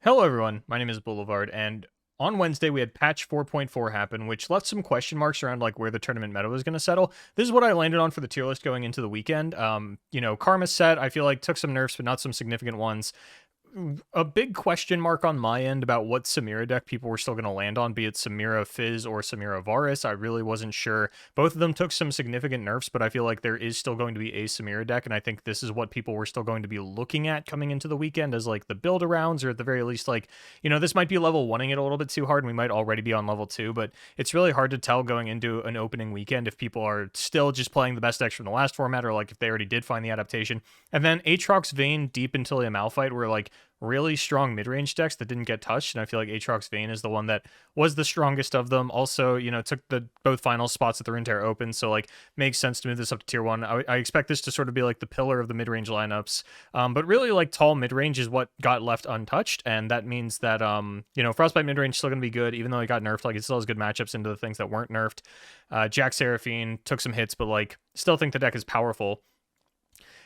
Hello, everyone. My name is Boulevard, and on Wednesday we had patch 4.4 happen, which left some question marks around like where the tournament meta was going to settle. This is what I landed on for the tier list going into the weekend. Karma set I feel like took some nerfs, but not some significant ones. A big question mark on my end about what Samira deck people were still going to land on, be it Samira Fizz or Samira Varus. I really wasn't sure. Both of them took some significant nerfs, but I feel like there is still going to be a Samira deck, and I think this is what people were still going to be looking at coming into the weekend as like the build arounds, or at the very least, like, this might be level 1ing it a little bit too hard, and we might already be on level 2, but it's really hard to tell going into an opening weekend if people are still just playing the best decks from the last format, or like if they already did find the adaptation. And then Aatrox Vayne, Deep and Tillia Malphite were like really strong mid-range decks that didn't get touched, and I feel like Aatrox Vayne is the one that was the strongest of them. Also, took the both final spots at the Runeterra Open, so like makes sense to move this up to tier 1. I expect this to sort of be like the pillar of the mid-range lineups, but really like tall mid-range is what got left untouched, and that means that Frostbite mid-range is still going to be good, even though it got nerfed. Like, it still has good matchups into the things that weren't nerfed. Jack Seraphine took some hits, but like still think the deck is powerful.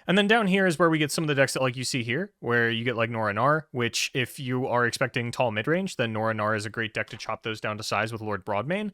And then down here is where we get some of the decks that like you see here, where you get like Nora Nar, which if you are expecting tall mid-range, then Nora Nar is a great deck to chop those down to size with Lord Broadmane.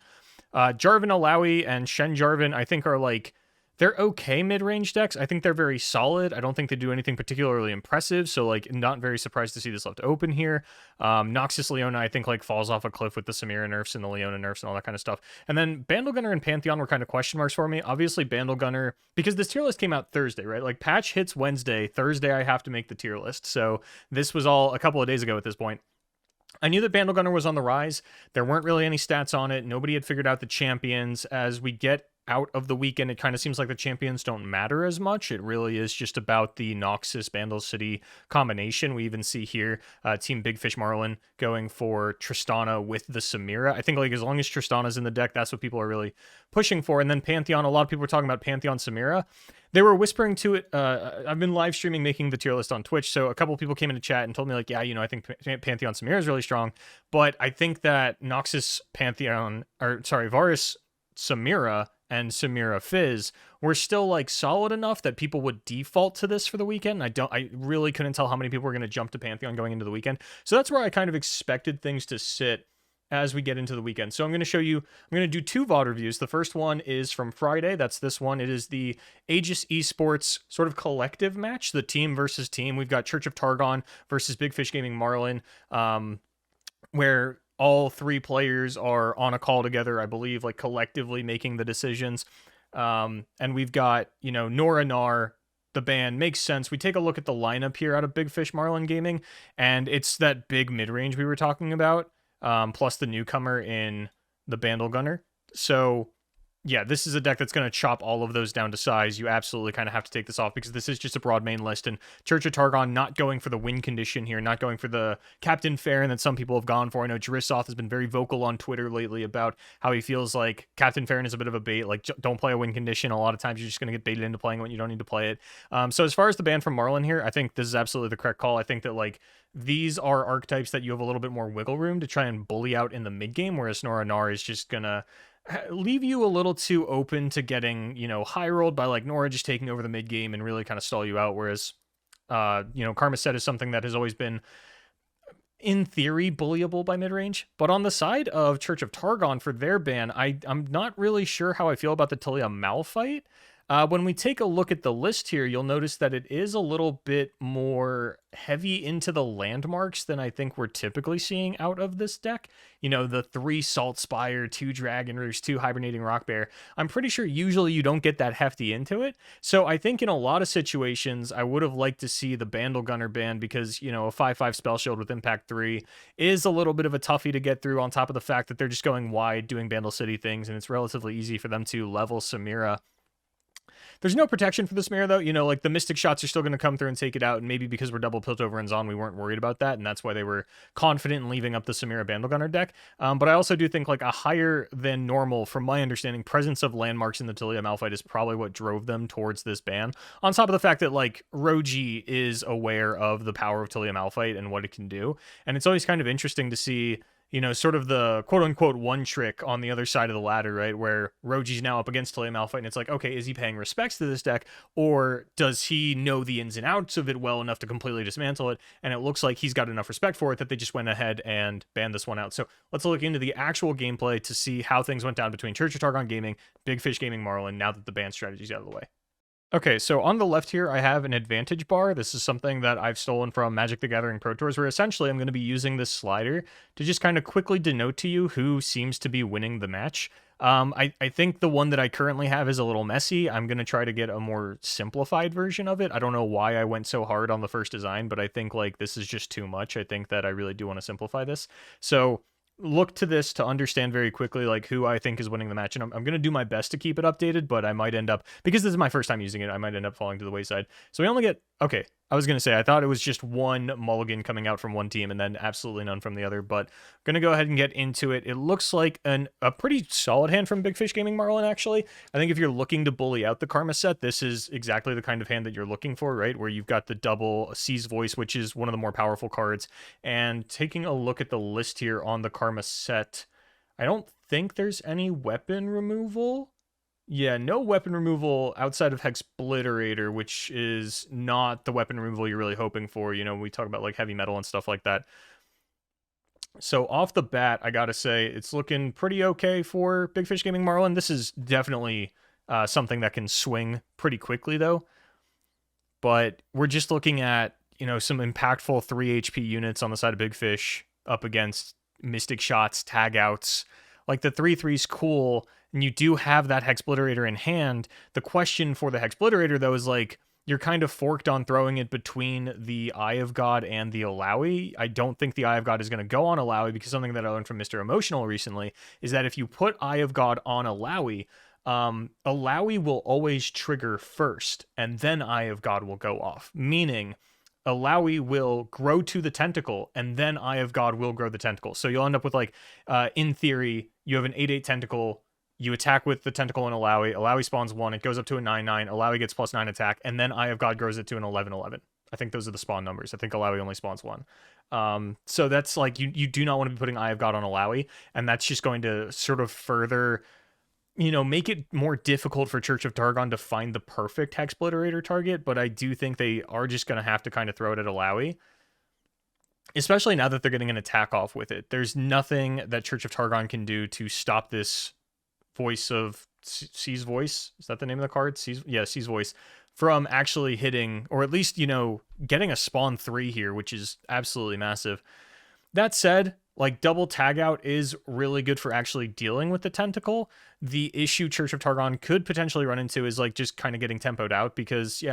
Jarvan Alawi and Shen Jarvan, I think, are like, they're okay mid-range decks. I think they're very solid. I don't think they do anything particularly impressive, so like not very surprised to see this left open here. Noxus Leona, I think, like falls off a cliff with the Samira nerfs and the Leona nerfs and all that kind of stuff. And then Bandlegunner and Pantheon were kind of question marks for me. Obviously Bandlegunner, because this tier list came out Thursday, right? Like patch hits Wednesday. Thursday I have to make the tier list. So this was all a couple of days ago at this point. I knew that Bandlegunner was on the rise. There weren't really any stats on it. Nobody had figured out the champions. As we get out of the weekend, it kind of seems like the champions don't matter as much. It really is just about the Noxus Bandle City combination. We even see here Team Big Fish Marlin going for Tristana with the Samira. I think like as long as Tristana's in the deck, that's what people are really pushing for. And then Pantheon, a lot of people were talking about Pantheon Samira. They were whispering to it. I've been live streaming making the tier list on Twitch, so a couple people came into chat and told me like, yeah, I think Pantheon Samira is really strong, but I think that Noxus Varus Samira and Samira Fizz were still like solid enough that people would default to this for the weekend. I really couldn't tell how many people were going to jump to Pantheon going into the weekend. So that's where I kind of expected things to sit as we get into the weekend. So I'm going to show you, I'm going to do two VOD reviews. The first one is from Friday. That's this one. It is the Aegis Esports sort of collective match, the team versus team. We've got Church of Targon versus Big Fish Gaming Marlin, where all three players are on a call together, I believe, like collectively making the decisions. And we've got, Nora Nar, the ban. Makes sense. We take a look at the lineup here out of Big Fish Marlin Gaming, and it's that big mid-range we were talking about, plus the newcomer in the Bandlegunner. So yeah, this is a deck that's going to chop all of those down to size. You absolutely kind of have to take this off because this is just a broad main list, and Church of Targon not going for the win condition here, not going for the Captain Farron that some people have gone for. I know Jarisoth has been very vocal on Twitter lately about how he feels like Captain Farron is a bit of a bait, like don't play a win condition. A lot of times you're just going to get baited into playing when you don't need to play it. So as far as the ban from Marlin here, I think this is absolutely the correct call. I think that like these are archetypes that you have a little bit more wiggle room to try and bully out in the mid game, whereas Nora Nar is just gonna leave you a little too open to getting, high rolled by like Nora just taking over the mid game and really kind of stall you out. Whereas, Karma set is something that has always been, in theory, bullyable by mid range. But on the side of Church of Targon for their ban, I'm not really sure how I feel about the Tillia Malphite. When we take a look at the list here, you'll notice that it is a little bit more heavy into the landmarks than I think we're typically seeing out of this deck. The 3 Salt Spire, 2 Dragon Roost, 2 Hibernating Rock Bear. I'm pretty sure usually you don't get that hefty into it. So I think in a lot of situations, I would have liked to see the Bandlegunner ban because, a 5/5 Spell Shield with Impact 3 is a little bit of a toughie to get through, on top of the fact that they're just going wide doing Bandle City things, and it's relatively easy for them to level Samira. There's no protection for the Samira, though. Like the Mystic shots are still going to come through and take it out, and maybe because we're double Piltover and Zon, we weren't worried about that, and that's why they were confident in leaving up the Samira Bandlegunner deck. But I also do think like a higher than normal, from my understanding, presence of landmarks in the Tillia Malphite is probably what drove them towards this ban. On top of the fact that like Roji is aware of the power of Tillia Malphite and what it can do, and it's always kind of interesting to see sort of the quote unquote one trick on the other side of the ladder, right? Where Roji's now up against Talia Malphite, and it's like, okay, is he paying respects to this deck, or does he know the ins and outs of it well enough to completely dismantle it? And it looks like he's got enough respect for it that they just went ahead and banned this one out. So let's look into the actual gameplay to see how things went down between Church of Targon Gaming, Big Fish Gaming, Marlin, now that the ban strategy's out of the way. Okay, so on the left here, I have an advantage bar. This is something that I've stolen from Magic the Gathering Pro Tours, where essentially I'm going to be using this slider to just kind of quickly denote to you who seems to be winning the match. I think the one that I currently have is a little messy. I'm going to try to get a more simplified version of it. I don't know why I went so hard on the first design, but I think like this is just too much. I think that I really do want to simplify this. So look to this to understand very quickly like who I think is winning the match, and I'm going to do my best to keep it updated, but I might end up, because this is my first time using it, I might end up falling to the wayside. So we only get, okay, I was going to say I thought it was just one mulligan coming out from one team and then absolutely none from the other, but I'm going to go ahead and get into it. It looks like a pretty solid hand from Big Fish Gaming, Marlin, actually. I think if you're looking to bully out the Karma set, this is exactly the kind of hand that you're looking for, right? Where you've got the double Seize Voice, which is one of the more powerful cards. And taking a look at the list here on the Karma set, I don't think there's any weapon removal. Yeah, no weapon removal outside of Hexbliterator, which is not the weapon removal you're really hoping for. We talk about like heavy metal and stuff like that. So off the bat, I gotta say, it's looking pretty okay for Big Fish Gaming, Marlin. This is definitely something that can swing pretty quickly, though. But we're just looking at, some impactful 3 HP units on the side of Big Fish up against Mystic Shots, Tag Outs. Like the 3/3's cool, and you do have that Hexbliterator in hand. The question for the Hexbliterator, though, is like, you're kind of forked on throwing it between the Eye of God and the Alawi. I don't think the Eye of God is going to go on Alawi, because something that I learned from Mr. Emotional recently is that if you put Eye of God on Alawi, Alawi will always trigger first, and then Eye of God will go off. Meaning, Alawi will grow to the tentacle, and then Eye of God will grow the tentacle. So you'll end up with, like, in theory, you have an 8/8 tentacle, you attack with the tentacle and Alawi, Alawi spawns 1, it goes up to a 9/9, Alawi gets +9 attack, and then Eye of God grows it to an 11/11. I think those are the spawn numbers. I think Alawi only spawns 1. So that's, like, you do not want to be putting Eye of God on Alawi, and that's just going to sort of further, make it more difficult for Church of Targon to find the perfect Hexbliterator target, but I do think they are just going to have to kind of throw it at Alawi, especially now that they're getting an attack off with it. There's nothing that Church of Targon can do to stop this Voice of Seize Voice. Is that the name of the card? Seize Voice, from actually hitting, or at least, getting a spawn 3 here, which is absolutely massive. That said, like, double tag out is really good for actually dealing with the tentacle. The issue Church of Targon could potentially run into is like just kind of getting tempoed out, because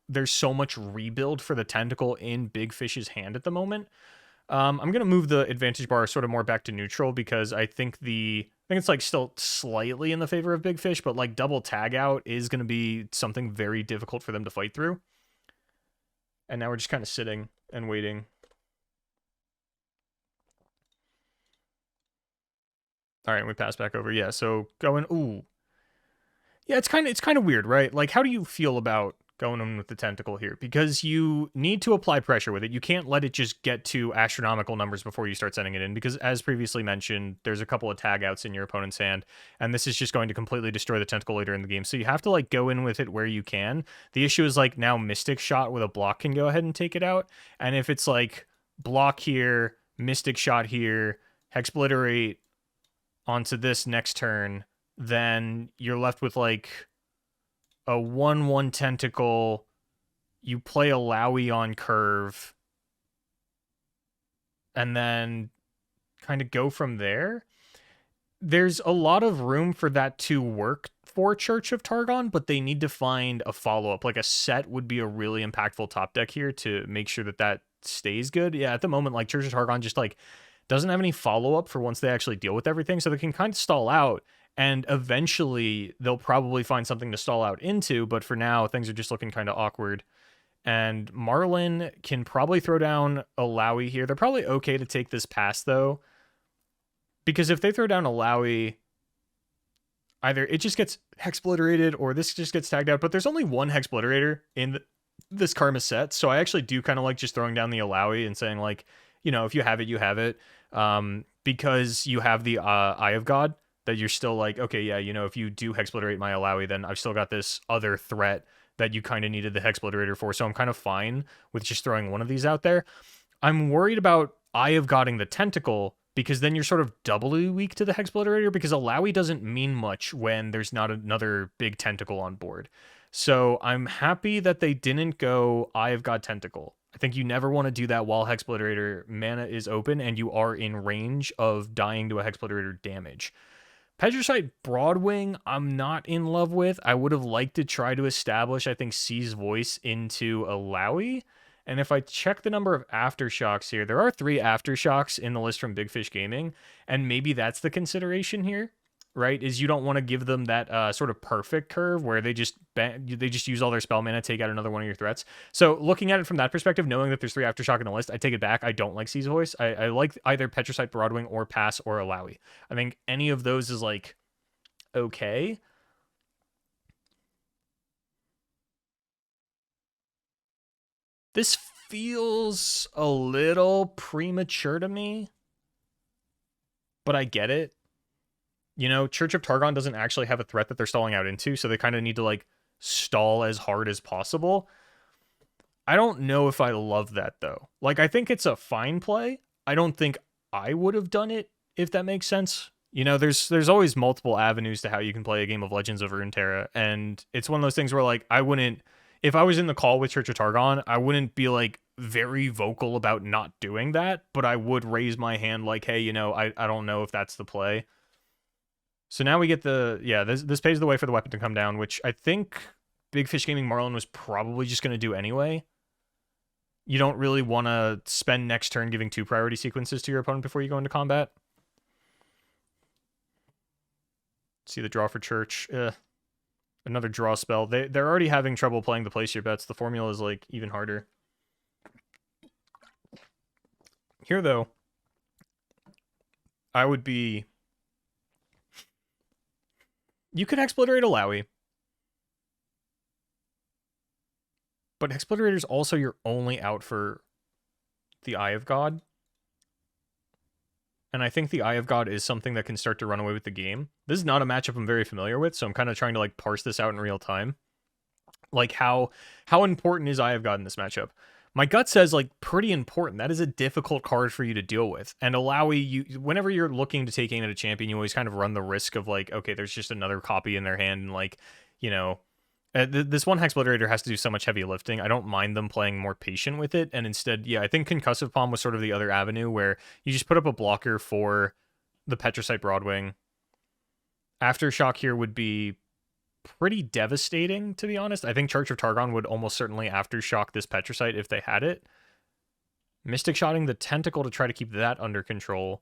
there's so much rebuild for the tentacle in Big Fish's hand at the moment. I'm going to move the advantage bar sort of more back to neutral, because I think it's like still slightly in the favor of Big Fish, but like double tag out is going to be something very difficult for them to fight through. And now we're just kind of sitting and waiting. All right, we pass back over. Yeah, so going, ooh. Yeah, it's kind of weird, right? Like, how do you feel about going in with the tentacle here? Because you need to apply pressure with it. You can't let it just get to astronomical numbers before you start sending it in, because as previously mentioned, there's a couple of tag outs in your opponent's hand, and this is just going to completely destroy the tentacle later in the game. So you have to like go in with it where you can. The issue is like now Mystic Shot with a block can go ahead and take it out. And if it's like block here, Mystic Shot here, Hexbliterate onto this next turn, then you're left with like a 1/1 tentacle. You play Alawi on curve, and then kind of go from there. There's a lot of room for that to work for Church of Targon, but they need to find a follow-up. Like a set would be a really impactful top deck here to make sure that stays good. Yeah, at the moment, like Church of Targon just like doesn't have any follow-up for once they actually deal with everything, so they can kind of stall out, and eventually they'll probably find something to stall out into, but for now, things are just looking kind of awkward. And Marlin can probably throw down Alawi here. They're probably okay to take this pass, though, because if they throw down Alawi, either it just gets Hexbliterated or this just gets tagged out, but there's only one Hexbliterator in this Karma set, so I actually do kind of like just throwing down the Alawi and saying, like, you know, if you have it, you have it. Because you have the Eye of God, that you're still like, okay, yeah, you know, if you do Hexbliterate my Alawi, then I've still got this other threat that you kind of needed the Hexbliterator for. So I'm kind of fine with just throwing one of these out there. I'm worried about Eye of Godding the Tentacle, because then you're sort of doubly weak to the Hexbliterator, because Alawi doesn't mean much when there's not another big tentacle on board. So I'm happy that they didn't go Eye of God Tentacle. I think you never want to do that while Hexbliterator mana is open and you are in range of dying to a Hexbliterator damage. Petricite Broadwing, I'm not in love with. I would have liked to try to establish, I think, C's voice into Alawi. And if I check the number of aftershocks here, there are 3 aftershocks in the list from Big Fish Gaming, and maybe that's the consideration here, right? Is you don't want to give them that sort of perfect curve where they just use all their spell mana, take out another one of your threats. So looking at it from that perspective, knowing that there's 3 aftershock in the list, I take it back. I don't like C's voice. I like either Petricite Broadwing or Pass or Alawi. I think any of those is like okay. This feels a little premature to me, but I get it. You know, Church of Targon doesn't actually have a threat that they're stalling out into, so they kind of need to, like, stall as hard as possible. I don't know if I love that, though. Like, I think it's a fine play. I don't think I would have done it, if that makes sense. You know, there's always multiple avenues to how you can play a game of Legends of Runeterra, and it's one of those things where, like, I wouldn't... If I was in the call with Church of Targon, I wouldn't be, like, very vocal about not doing that, but I would raise my hand like, hey, you know, I don't know if that's the play. So now we get the... Yeah, this paves the way for the weapon to come down, which I think Big Fish Gaming Marlin was probably just going to do anyway. You don't really want to spend next turn giving 2 priority sequences to your opponent before you go into combat. See the draw for Church. Another draw spell. They're already having trouble playing the place your bets. The formula is, like, even harder. Here, though, I would be... You could Hexbliterate Alawi. But Hexbliterator is also your only out for the Eye of God. And I think the Eye of God is something that can start to run away with the game. This is not a matchup I'm very familiar with, so I'm kind of trying to, like, parse this out in real time. Like, how important is Eye of God in this matchup? My gut says, like, pretty important. That is a difficult card for you to deal with. And Alawi, whenever you're looking to take aim at a champion, you always kind of run the risk of, like, okay, there's just another copy in their hand, and, like, you know... this one Hexbliterator has to do so much heavy lifting. I don't mind them playing more patient with it, and instead, yeah, I think Concussive Palm was sort of the other avenue where you just put up a blocker for the Petricite Broadwing. Aftershock here would be pretty devastating, to be honest. I think Church of Targon would almost certainly Aftershock this Petricite if they had it. Mystic Shotting the Tentacle to try to keep that under control.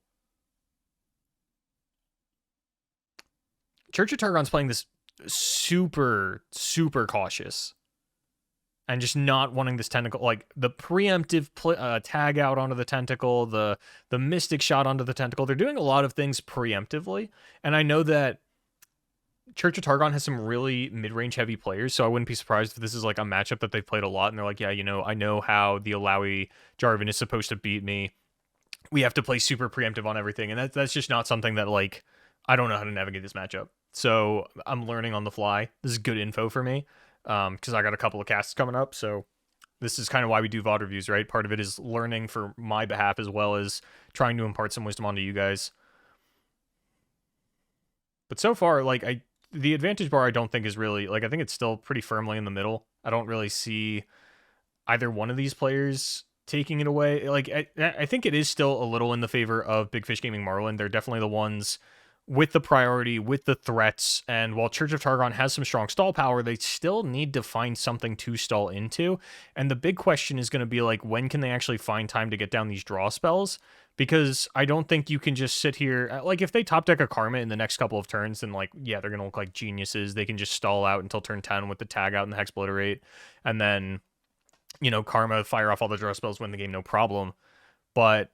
Church of Targon's playing this super cautious and just not wanting this tentacle, like the preemptive tag out onto the tentacle, the mystic shot onto the tentacle. They're doing a lot of things preemptively, and I know that Church of Targon has some really mid-range heavy players, so I wouldn't be surprised if this is like a matchup that they've played a lot and they're like, yeah, you know, I know how the Alawi Jarvan is supposed to beat me. We have to play super preemptive on everything, and that's just not something that, like, I don't know how to navigate this matchup. So I'm learning on the fly. This is good info for me, because I got a couple of casts coming up. So this is kind of why we do VOD reviews, right? Part of it is learning for my behalf as well as trying to impart some wisdom onto you guys. But so far, like, the advantage bar I don't think is really, like, I think it's still pretty firmly in the middle. I don't really see either one of these players taking it away. Like, I think it is still a little in the favor of Big Fish Gaming Marlin. They're definitely the ones with the priority, with the threats, and while Church of Targon has some strong stall power, they still need to find something to stall into. And the big question is going to be, like, when can they actually find time to get down these draw spells? Because I don't think you can just sit here... Like, if they top deck a Karma in the next couple of turns, then, like, yeah, they're going to look like geniuses. They can just stall out until turn 10 with the tag out and the Hexbliterate, and then, you know, Karma fire off all the draw spells, win the game, no problem. But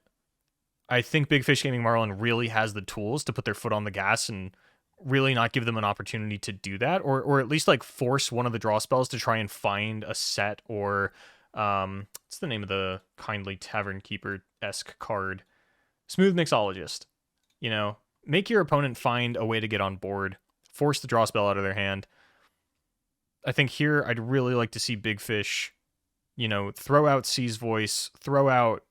I think Big Fish Gaming Marlin really has the tools to put their foot on the gas and really not give them an opportunity to do that, or at least, like, force one of the draw spells to try and find a set or What's the name of the kindly tavern keeper-esque card? Smooth Mixologist. You know, make your opponent find a way to get on board, force the draw spell out of their hand. I think here I'd really like to see Big Fish, you know, throw out Sea's Voice, throw out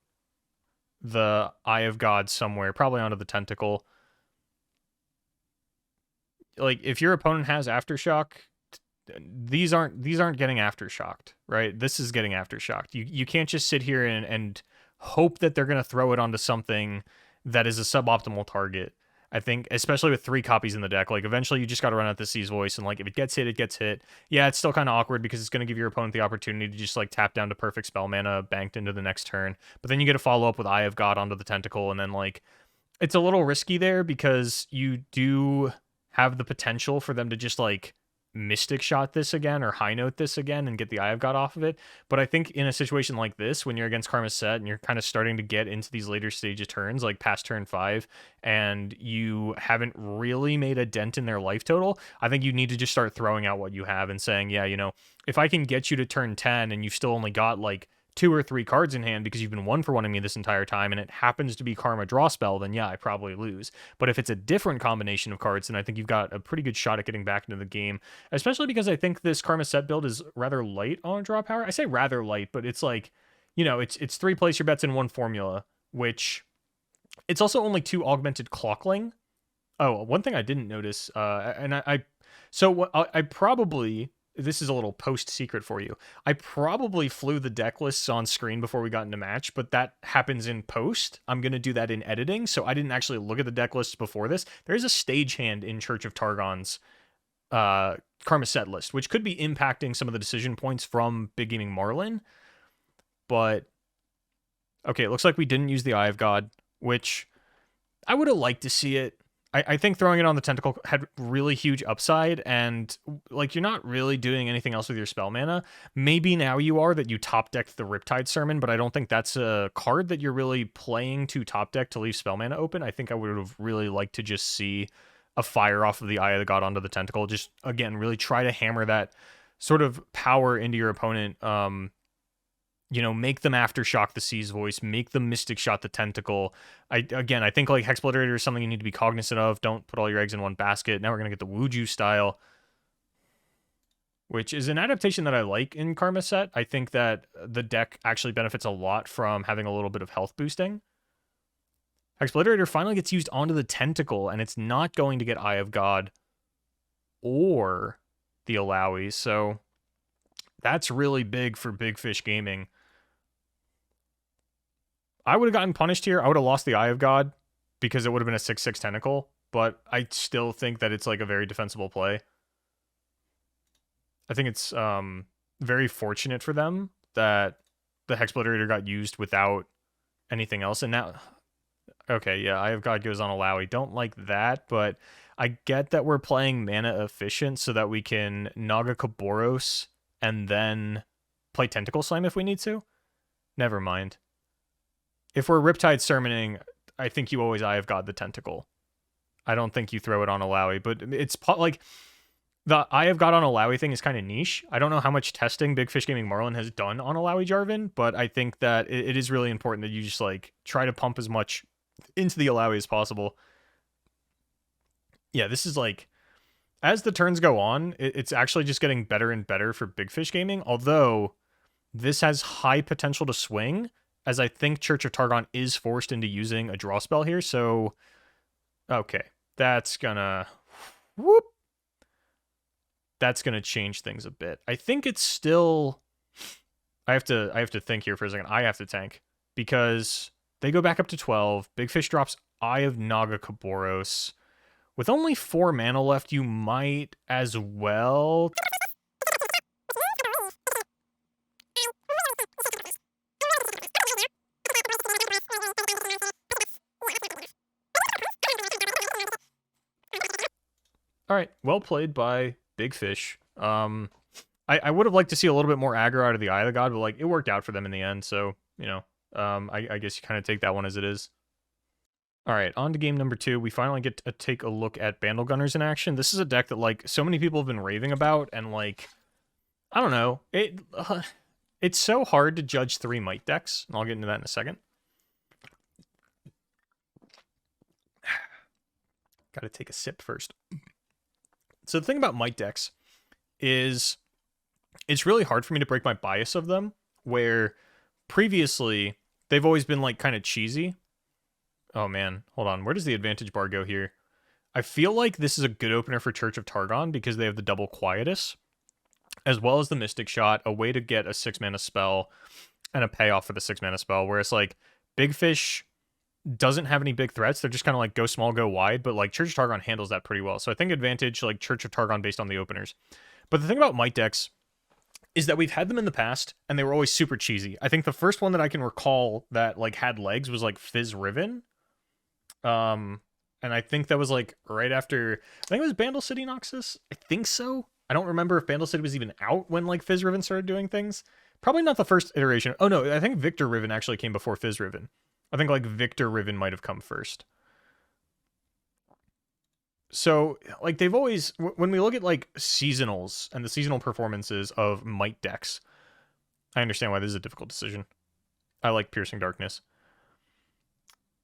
the Eye of God somewhere, probably onto the Tentacle. Like, if your opponent has Aftershock, these aren't getting Aftershocked, right? This is getting Aftershocked. You can't just sit here and hope that they're going to throw it onto something that is a suboptimal target. I think, especially with 3 copies in the deck, like, eventually you just got to run out the Sea's Voice, and, like, if it gets hit, it gets hit. Yeah, it's still kind of awkward because it's going to give your opponent the opportunity to just, like, tap down to perfect spell mana banked into the next turn. But then you get to follow up with Eye of God onto the Tentacle, and then, like, it's a little risky there because you do have the potential for them to just, like, Mystic Shot this again or High Note this again and get the Eye of God off of it. But I think in a situation like this, when you're against Karma's Set and you're kind of starting to get into these later stage of turns, like past turn 5, and you haven't really made a dent in their life total, I think you need to just start throwing out what you have and saying, yeah, you know, if I can get you to turn 10 and you've still only got like 2 or 3 cards in hand because you've been 1-for-1ing me this entire time and it happens to be Karma draw spell, then yeah, I probably lose. But if it's a different combination of cards, then I think you've got a pretty good shot at getting back into the game, especially because I think this Karma Set build is rather light on draw power. I say rather light, but it's like, you know, it's 3 place your bets in 1 formula, which it's also only 2 augmented Clockling. Oh, one thing I didn't notice, and I probably, this is a little post secret for you. I probably flew the deck lists on screen before we got into match, but that happens in post. I'm going to do that in editing, so I didn't actually look at the deck lists before this. There's a stagehand in Church of Targon's Karma Set list, which could be impacting some of the decision points from Big Gaming Marlin. But, okay, it looks like we didn't use the Eye of God, which I would have liked to see it. I think throwing it on the Tentacle had really huge upside, and like, you're not really doing anything else with your spell mana. Maybe now you are, that you top decked the Riptide Sermon, but I don't think that's a card that you're really playing to top deck to leave spell mana open. I think I would have really liked to just see a fire off of the Eye of the God onto the Tentacle. Just, again, really try to hammer that sort of power into your opponent. You know, make them Aftershock the Sea's Voice, make them Mystic Shot the Tentacle. I think like Hexbliterator is something you need to be cognizant of. Don't put all your eggs in one basket. Now we're going to get the Wuju style, which is an adaptation that I like in Karma Set. I think that the deck actually benefits a lot from having a little bit of health boosting. Hexbliterator finally gets used onto the Tentacle, and it's not going to get Eye of God or the Alawi, so that's really big for Big Fish Gaming. I would have gotten punished here. I would have lost the Eye of God because it would have been a 6/6 Tentacle, but I still think that it's like a very defensible play. I think it's very fortunate for them that the Hexbliterator got used without anything else. And now, okay, yeah, Eye of God goes on Alawi. Don't like that, but I get that we're playing mana efficient so that we can Naga Kaboros and then play Tentacle Slam if we need to. Never mind. If we're Riptide Sermoning, I think you always Eye of God the Tentacle. I don't think you throw it on Alawi, but it's like the Eye of God on Alawi thing is kind of niche. I don't know how much testing Big Fish Gaming Marlin has done on Alawi Jarvan, but I think that it is really important that you just like try to pump as much into the Alawi as possible. Yeah, this is like, as the turns go on, it's actually just getting better and better for Big Fish Gaming, although this has high potential to swing, as I think Church of Targon is forced into using a draw spell here, so okay, that's gonna change things a bit. I think it's still, I have to think here for a second. I have to tank because they go back up to 12. Big Fish drops Eye of Naga Kaboros. With only 4 mana left, you might as well. All right, well played by Big Fish. I would have liked to see a little bit more aggro out of the Eye of the God, but like, it worked out for them in the end, so, you know, I guess you kind of take that one as it is. All right, on to game number 2. We finally get to take a look at Bandle Gunners in action. This is a deck that, like, so many people have been raving about, and, like, I don't know. It's so hard to judge 3 Might decks, and I'll get into that in a second. Gotta take a sip first. So the thing about Might decks is it's really hard for me to break my bias of them, where previously they've always been like kind of cheesy. Oh man, hold on. Where does the advantage bar go here? I feel like this is a good opener for Church of Targon because they have the double Quietus, as well as the Mystic Shot, a way to get a 6-mana spell and a payoff for the 6-mana spell, whereas like Big Fish doesn't have any big threats. They're just kind of like go small, go wide, but like Church of Targon handles that pretty well. So I think advantage like Church of Targon based on the openers. But the thing about Might decks is that we've had them in the past and they were always super cheesy. I think the first one that I can recall that like had legs was like Fizz Riven. And I think that was like right after, I think it was Bandle City Noxus. I think so. I don't remember if Bandle City was even out when like Fizz Riven started doing things. Probably not the first iteration. Oh no, I think Victor Riven actually came before Fizz Riven. I think like Victor Riven might have come first. So like they've always, when we look at like seasonals and the seasonal performances of Might decks, I understand why this is a difficult decision. I like Piercing Darkness.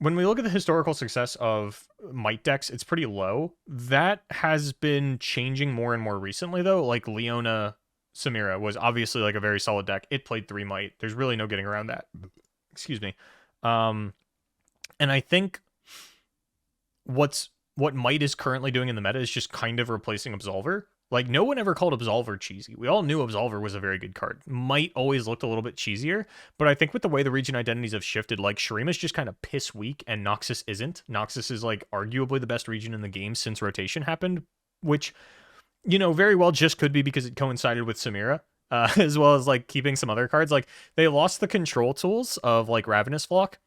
When we look at the historical success of Might decks, it's pretty low. That has been changing more and more recently, though. Like Leona Samira was obviously like a very solid deck. It played 3 Might. There's really no getting around that. Excuse me. And I think what Might is currently doing in the meta is just kind of replacing Absolver. Like, no one ever called Absolver cheesy. We all knew Absolver was a very good card. Might always looked a little bit cheesier, but I think with the way the region identities have shifted, like, Shurima's just kind of piss weak, and Noxus isn't. Noxus is, like, arguably the best region in the game since rotation happened, which, you know, very well just could be because it coincided with Samira, as well as, like, keeping some other cards. Like, they lost the control tools of, like, Ravenous Flock,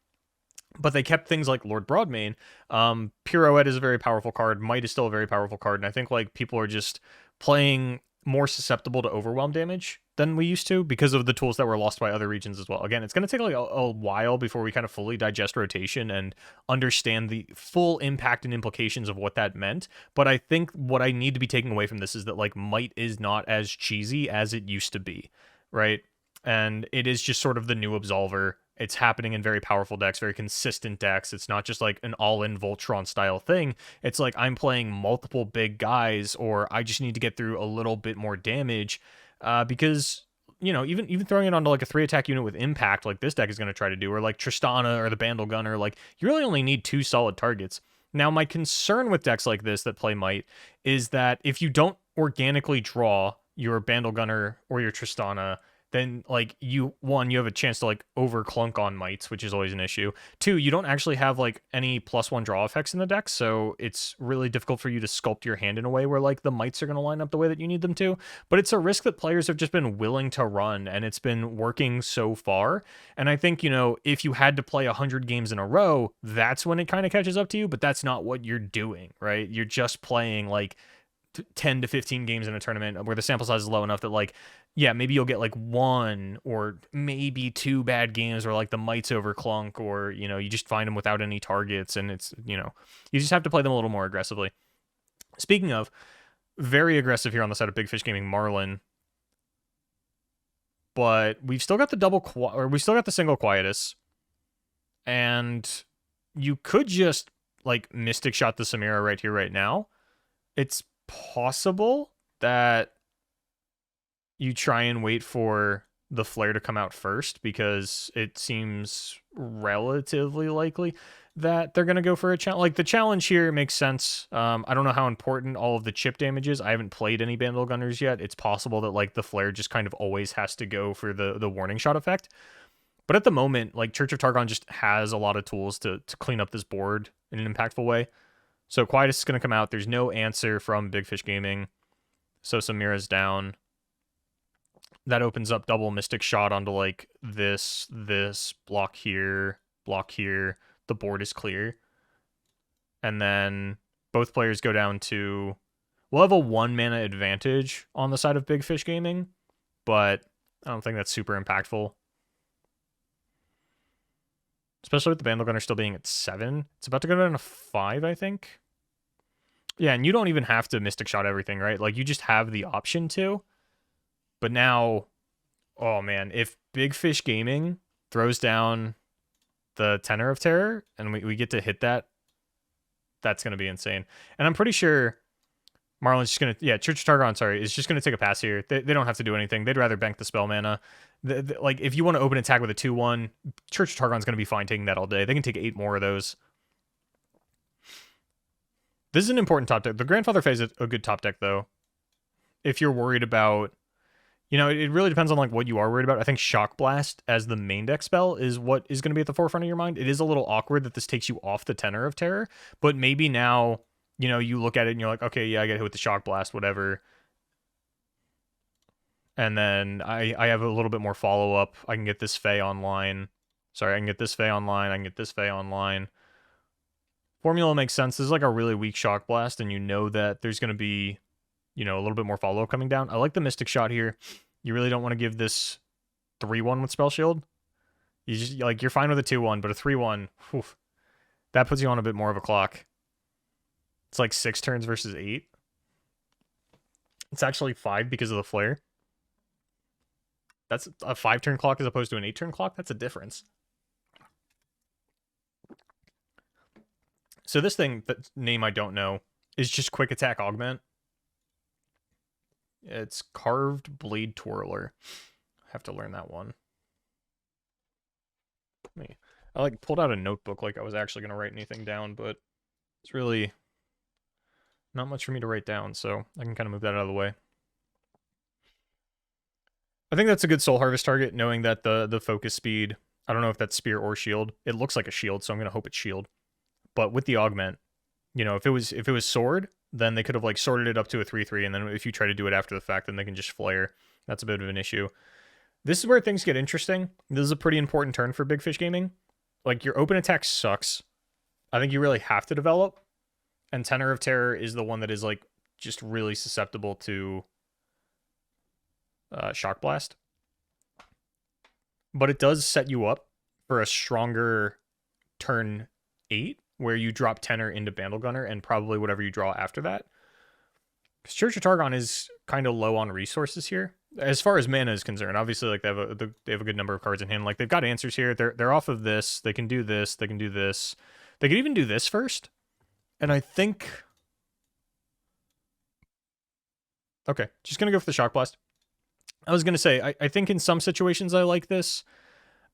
but they kept things like Lord Broadmane. Pirouette is a very powerful card. Might is still a very powerful card, and I think, like, people are just playing more susceptible to overwhelm damage than we used to because of the tools that were lost by other regions as well. Again, it's going to take like a while before we kind of fully digest rotation and understand the full impact and implications of what that meant. But I think what I need to be taking away from this is that like Might is not as cheesy as it used to be, right? And it is just sort of the new Absolver. It's happening in very powerful decks, very consistent decks. It's not just like an all-in Voltron style thing. It's like I'm playing multiple big guys, or I just need to get through a little bit more damage, because you know, even throwing it onto like a 3-attack unit with impact, like this deck is going to try to do, or like Tristana or the Bandle Gunner, like you really only need 2 solid targets. Now, my concern with decks like this that play Might is that if you don't organically draw your Bandle Gunner or your Tristana, then like you have a chance to like over clunk on Mights, which is always an issue. 2, you don't actually have like any +1 draw effects in the deck, so it's really difficult for you to sculpt your hand in a way where like the Mights are going to line up the way that you need them to. But it's a risk that players have just been willing to run, and it's been working so far. And I think, you know, if you had to play 100 games in a row, that's when it kind of catches up to you, but that's not what you're doing, right? You're just playing like 10 to 15 games in a tournament where the sample size is low enough that like, yeah, maybe you'll get like 1 or maybe 2 bad games where like the Mights over clunk, or, you know, you just find them without any targets, and it's, you know, you just have to play them a little more aggressively. Speaking of, very aggressive here on the side of Big Fish Gaming, Marlin. But we've still got the we still got the single Quietus. And you could just like Mystic Shot the Samira right here, right now. It's possible that you try and wait for the flare to come out first, because it seems relatively likely that they're going to go for a challenge. Like, the challenge here makes sense. I don't know how important all of the chip damage is. I haven't played any Bandle Gunners yet. It's possible that like the flare just kind of always has to go for the warning shot effect. But at the moment, like, Church of Targon just has a lot of tools to clean up this board in an impactful way. So Quietus is going to come out. There's no answer from Big Fish Gaming. So Samira's down. That opens up double Mystic Shot onto like this block here. The board is clear. And then both players go down to... We'll have a 1 mana advantage on the side of Big Fish Gaming, but I don't think that's super impactful. Especially with the Bandle Gunner still being at 7. It's about to go down to 5, I think. Yeah, and you don't even have to Mystic Shot everything, right? Like, you just have the option to. But now, Oh man, if Big Fish Gaming throws down the Tenor of Terror and we get to hit that, that's gonna be insane. And I'm pretty sure Marlon's just gonna, yeah, Church of Targon, sorry, is just gonna take a pass here. They don't have to do anything. They'd rather bank the spell mana. Like if you want to open attack with a 2/1, Church of Targon's gonna be fine taking that all day. They can take 8 more of those. This is an important top deck. The Grandfather Phase is a good top deck though. If you're worried about, you know, it really depends on like what you are worried about. I think Shock Blast as the main deck spell is what is going to be at the forefront of your mind. It is a little awkward that this takes you off the Tenor of Terror, but maybe now, you know, you look at it and you're like, okay, yeah, I get hit with the Shock Blast, whatever. And then I have a little bit more follow up. I can get this Fae online. Sorry, I can get this Fae online. I can get this Fae online. Formula makes sense. This is like a really weak Shock Blast, and you know that there's going to be, you know, a little bit more follow-up coming down. I like the Mystic Shot here. You really don't want to give this 3/1 with Spell Shield. You just, like, you're fine with a 2/1, but a 3/1, whew, that puts you on a bit more of a clock. It's like 6 turns versus 8. It's actually 5 because of the flare. That's a 5-turn clock as opposed to an 8-turn clock. That's a difference. So this thing, that name I don't know, is just Quick Attack Augment. It's Carved Blade Twirler. I have to learn that one. I like pulled out a notebook like I was actually going to write anything down, but it's really not much for me to write down, so I can kind of move that out of the way. I think that's a good Soul Harvest target, knowing that the focus speed, I don't know if that's Spear or Shield. It looks like a Shield, so I'm going to hope it's Shield. But with the Augment, you know, if it was Sword, then they could have like sorted it up to a 3/3, and then if you try to do it after the fact, then they can just flare. That's a bit of an issue. This is where things get interesting. This is a pretty important turn for Big Fish Gaming. Like, your open attack sucks. I think you really have to develop. And Tenor of Terror is the one that is like just really susceptible to Shock Blast. But it does set you up for a stronger turn 8, where you drop Tenor into Bandle Gunner and probably whatever you draw after that. Because Church of Targon is kind of low on resources here. As far as mana is concerned, obviously, like they have a good number of cards in hand. Like, they've got answers here. They're off of this. They can do this. They can do this. They could even do this first. And I think... Okay, just going to go for the Shock Blast. I was going to say, I think in some situations I like this.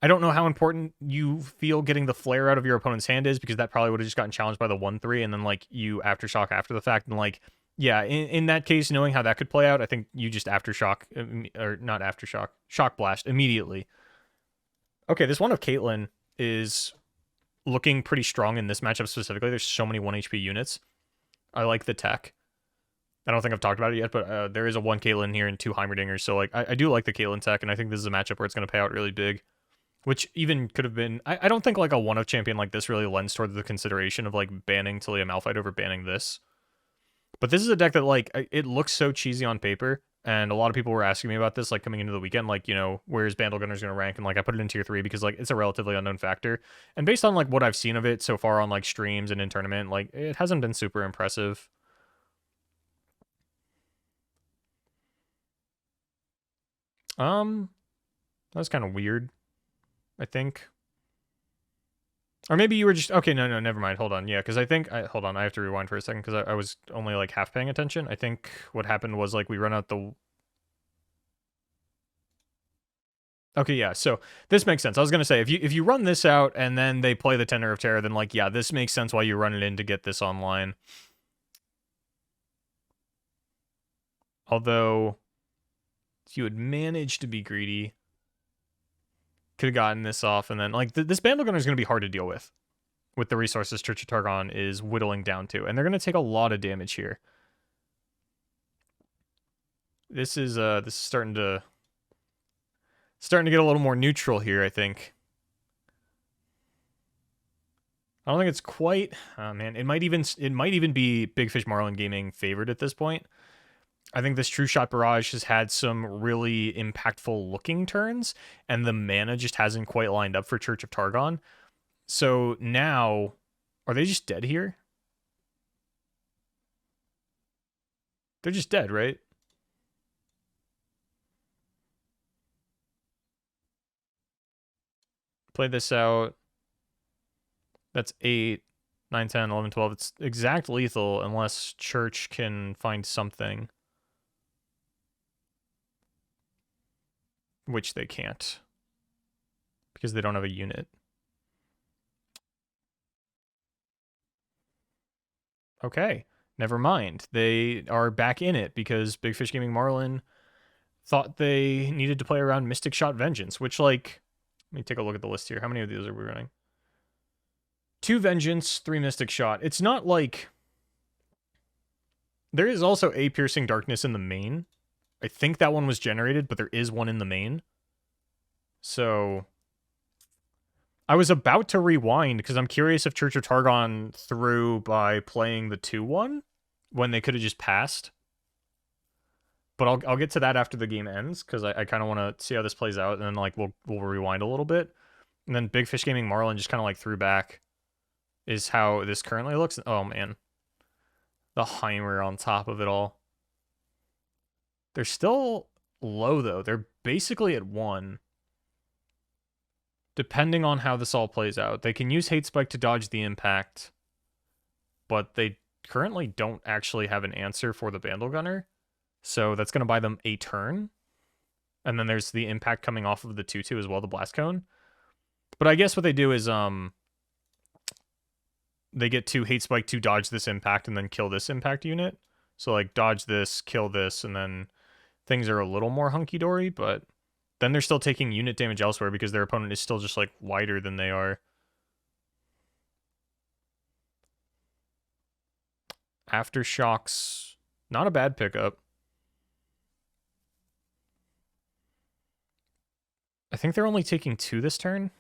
I don't know how important you feel getting the flare out of your opponent's hand is, because that probably would have just gotten challenged by the 1/3, and then like you aftershock after the fact, and like, yeah, in that case, knowing how that could play out, I think you just aftershock, or not aftershock, Shock Blast immediately. Okay, this one of Caitlyn is looking pretty strong in this matchup specifically. There's so many 1 HP units. I like the tech. I don't think I've talked about it yet, but there is a 1 Caitlyn here and 2 Heimerdingers, so like I do like the Caitlyn tech, and I think this is a matchup where it's going to pay out really big. Which even could have been... I don't think like a 1-of champion like this really lends toward the consideration of like banning Talia Malphite over banning this. But this is a deck that like, it looks so cheesy on paper, and a lot of people were asking me about this like coming into the weekend, like, you know, where's Bandle Gunner's going to rank, and like I put it in tier 3 because like it's a relatively unknown factor. And based on like what I've seen of it so far on like streams and in tournament, like it hasn't been super impressive. That's kind of weird, I think. Or maybe you were just... Okay, no, never mind. Hold on. Yeah, because I think... hold on, I have to rewind for a second, because I was only, like, half paying attention. I think what happened was, like, we run out the... Okay, yeah, so this makes sense. I was going to say, if you run this out, and then they play the Tenor of Terror, then, like, yeah, this makes sense why you run it in to get this online. Although, if you had managed to be greedy... Could have gotten this off, and then like this Bandle Gunner is going to be hard to deal with the resources Church of Targon is whittling down to, and they're going to take a lot of damage here. This is starting to get a little more neutral here, I think. I don't think it's quite... Oh man, it might even be Big Fish Marlin Gaming favored at this point. I think this True Shot Barrage has had some really impactful looking turns, and the mana just hasn't quite lined up for Church of Targon. So now, are they just dead here? They're just dead, right? Play this out. That's 8, 9, 10, 11, 12. It's exact lethal unless Church can find something. Which they can't. Because they don't have a unit. Okay. Never mind. They are back in it because Big Fish Gaming Marlin thought they needed to play around Mystic Shot Vengeance, which, like, let me take a look at the list here. How many of these are we running? 2 Vengeance, 3 Mystic Shot. It's not like... There is also a Piercing Darkness in the main. I think that one was generated, but there is one in the main. So... I was about to rewind, because I'm curious if Church of Targon threw by playing the 2-1, when they could have just passed. But I'll get to that after the game ends, because I kind of want to see how this plays out, and then like we'll rewind a little bit. And then Big Fish Gaming Marlin just kind of like threw back, is how this currently looks. Oh man. The Heimer on top of it all. They're still low though. They're basically at 1. Depending on how this all plays out. They can use Hate Spike to dodge the impact, but they currently don't actually have an answer for the Bandle Gunner, so that's going to buy them a turn. And then there's the impact coming off of the 2-2 as well, the Blast Cone. But I guess what they do is they get to Hate Spike to dodge this impact and then kill this impact unit. So like dodge this, kill this, and then things are a little more hunky-dory, but then they're still taking unit damage elsewhere because their opponent is still just, like, wider than they are. Aftershocks, not a bad pickup. I think they're only taking 2 this turn.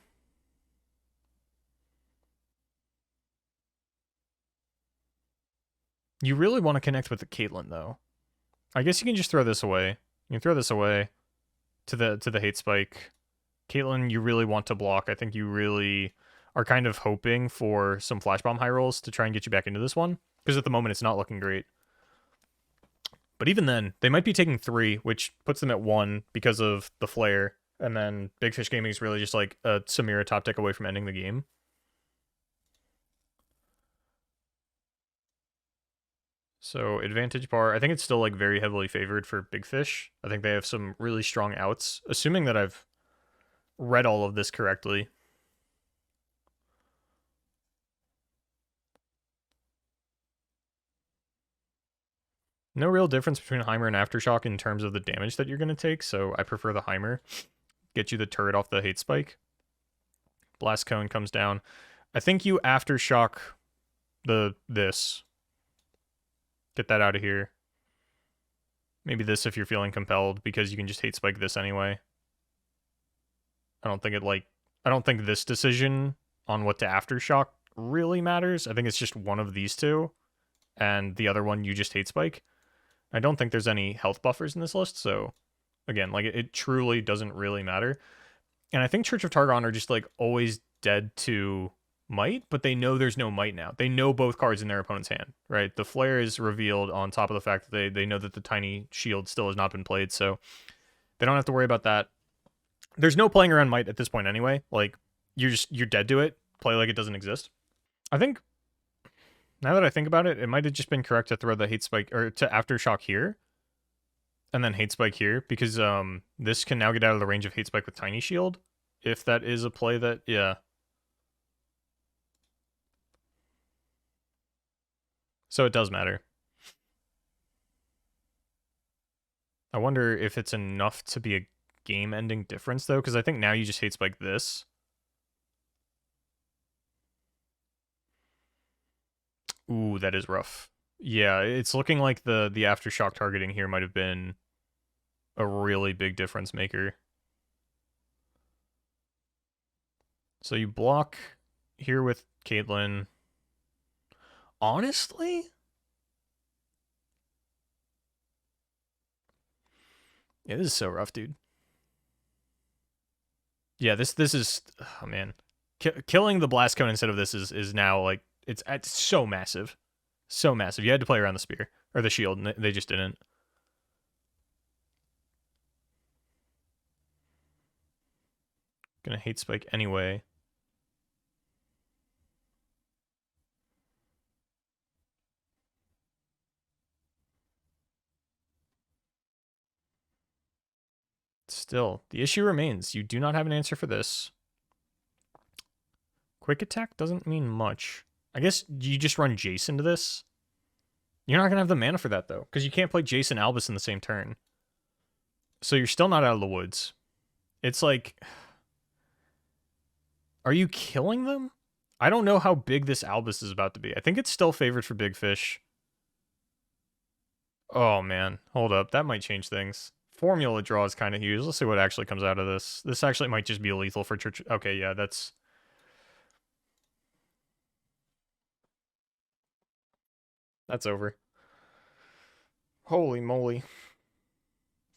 You really want to connect with the Caitlyn, though. I guess you can just throw this away. You can throw this away to the Hate Spike. Caitlyn, you really want to block. I think you really are kind of hoping for some Flash Bomb high rolls to try and get you back into this one, because at the moment it's not looking great. But even then, they might be taking 3, which puts them at 1 because of the flare, and then Big Fish Gaming is really just like a Samira top deck away from ending the game. So advantage bar, I think it's still like very heavily favored for Big Fish. I think they have some really strong outs, assuming that I've read all of this correctly. No real difference between Heimer and Aftershock in terms of the damage that you're going to take, so I prefer the Heimer. Get you the turret off the Hate Spike. Blast Cone comes down. I think you Aftershock this. Get that out of here. Maybe this if you're feeling compelled, because you can just Hate Spike this anyway. I don't think this decision on what to Aftershock really matters. I think it's just one of these two, and the other one you just Hate Spike. I don't think there's any health buffers in this list, so again, like it truly doesn't really matter. And I think Church of Targon are just like always dead to might, but they know there's no might now. They know both cards in their opponent's hand, right? The flare is revealed on top of the fact that they know that the tiny shield still has not been played, so they don't have to worry about that. There's no playing around might at this point anyway. Like you're dead to it. Play like it doesn't exist. I think now that I think about it, it might have just been correct to throw the Hate Spike or to Aftershock here and then Hate Spike here, because this can now get out of the range of Hate Spike with Tiny Shield, if that is a play that, yeah. So it does matter. I wonder if it's enough to be a game-ending difference, though, because I think now you just Hate Spike this. Ooh, that is rough. Yeah, it's looking like the Aftershock targeting here might have been a really big difference maker. So you block here with Caitlyn. Honestly? Yeah, this is so rough, dude. Yeah, this is... Oh, man. Killing the Blast Cone instead of this is now, like... It's so massive. So massive. You had to play around the spear. Or the shield, and they just didn't. Gonna Hate Spike anyway. Still, the issue remains. You do not have an answer for this. Quick attack doesn't mean much. I guess you just run Jason to this. You're not going to have the mana for that, though, because you can't play Jason Albus in the same turn. So you're still not out of the woods. It's like... Are you killing them? I don't know how big this Albus is about to be. I think it's still favored for big fish. Oh, man. Hold up. That might change things. Formula draw is kind of huge. Let's see what actually comes out of this. This actually might just be lethal for Church. Okay, yeah, that's... That's over. Holy moly.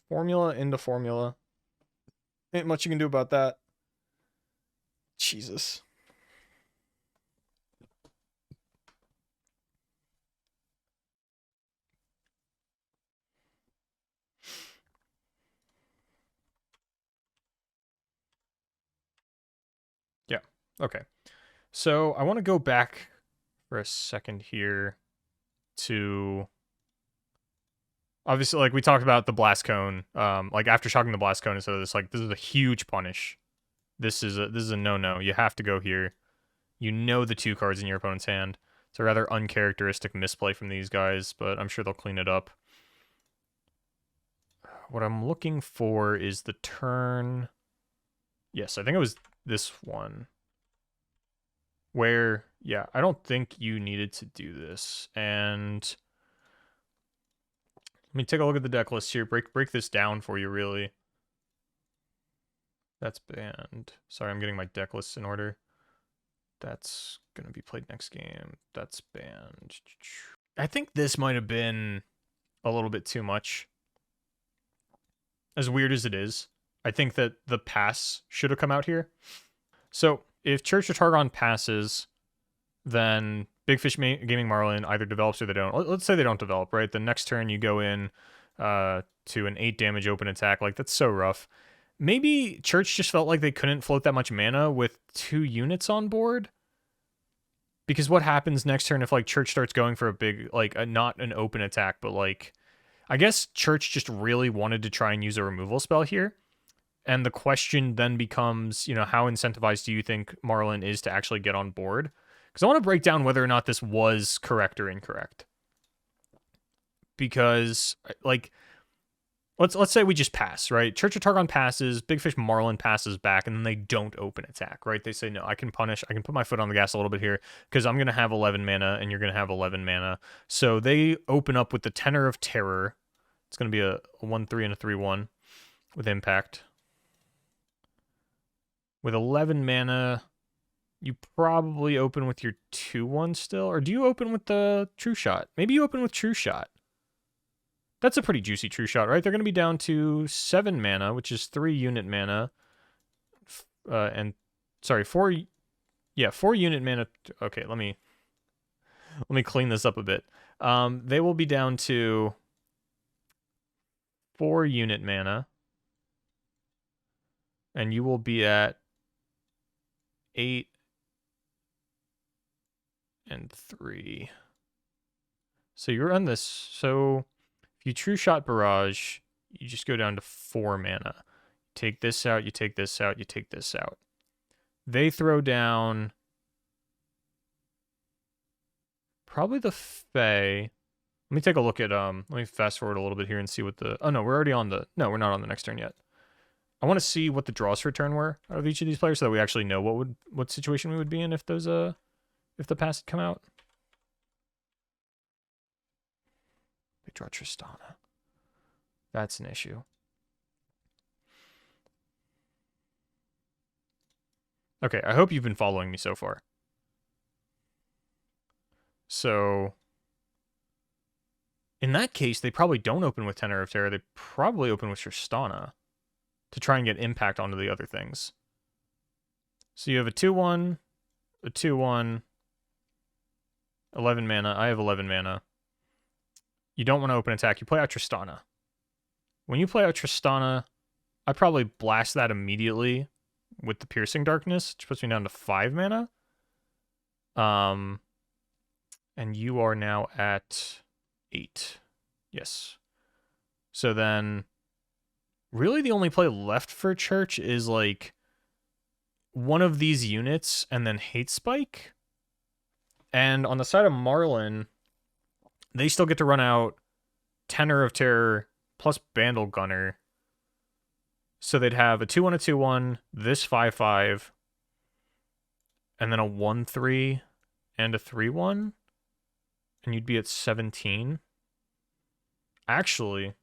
Formula into formula. Ain't much you can do about that. Jesus. Yeah, okay. So I want to go back for a second here to... Obviously, like, we talked about the blast cone. Like, after shocking the blast cone instead of this, like, this is a huge punish. This is a no-no. You have to go here. You know the 2 cards in your opponent's hand. It's a rather uncharacteristic misplay from these guys, but I'm sure they'll clean it up. What I'm looking for is the turn... Yes, I think it was this one. Where, yeah, I don't think you needed to do this. And... Let me take a look at the deck list here. Break this down for you, really. That's banned. Sorry, I'm getting my deck lists in order. That's going to be played next game. That's banned. I think this might have been a little bit too much. As weird as it is, I think that the pass should have come out here. So, if Church of Targon passes, then Big Fish Gaming Marlin either develops or they don't. Let's say they don't develop, right? The next turn you go in to an 8 damage open attack. Like, that's so rough. Maybe Church just felt like they couldn't float that much mana with 2 units on board. Because what happens next turn if, like, Church starts going for a big, like, not an open attack, but, like... I guess Church just really wanted to try and use a removal spell here. And the question then becomes, you know, how incentivized do you think Marlin is to actually get on board? Because I want to break down whether or not this was correct or incorrect. Because, like, let's say we just pass, right? Church of Targon passes, Big Fish Marlin passes back, and then they don't open attack, right? They say, no, I can punish, I can put my foot on the gas a little bit here, because I'm going to have 11 mana, and you're going to have 11 mana. So they open up with the Tenor of Terror. It's going to be a 1-3 and a 3-1 with impact. With 11 mana, you probably open with your 2-1 still, or do you open with the True Shot? Maybe you open with True Shot. That's a pretty juicy True Shot, right? They're going to be down to 7 mana, which is 3 unit mana. And, sorry, 4... Yeah, 4 unit mana. Okay, let me clean this up a bit. They will be down to 4 unit mana. And you will be at 8 and 3. So you're on this. So if you True Shot Barrage, you just go down to 4 mana. Take this out, you take this out, you take this out. They throw down probably the Fae. Let me take a look at, let me fast forward a little bit here and see what the, oh no, we're already on the, no, we're not on the next turn yet. I want to see what the draws for turn were out of each of these players so that we actually know what situation we would be in if those, if the pass had come out. They draw Tristana. That's an issue. Okay, I hope you've been following me so far. So, in that case, they probably don't open with Tenor of Terror. They probably open with Tristana to try and get impact onto the other things. So you have a 2-1, a 2-1, 11 mana. I have 11 mana. You don't want to open attack. You play out Tristana. When you play out Tristana, I probably blast that immediately with the Piercing Darkness, which puts me down to 5 mana. And you are now at 8. Yes. So then really the only play left for Church is like one of these units and then Hate Spike. And on the side of Marlin, they still get to run out Tenor of Terror plus Bandle Gunner. So they'd have a 2-1, a 2-1, this 5-5, and then a 1-3 and a 3-1. And you'd be at 17. Actually,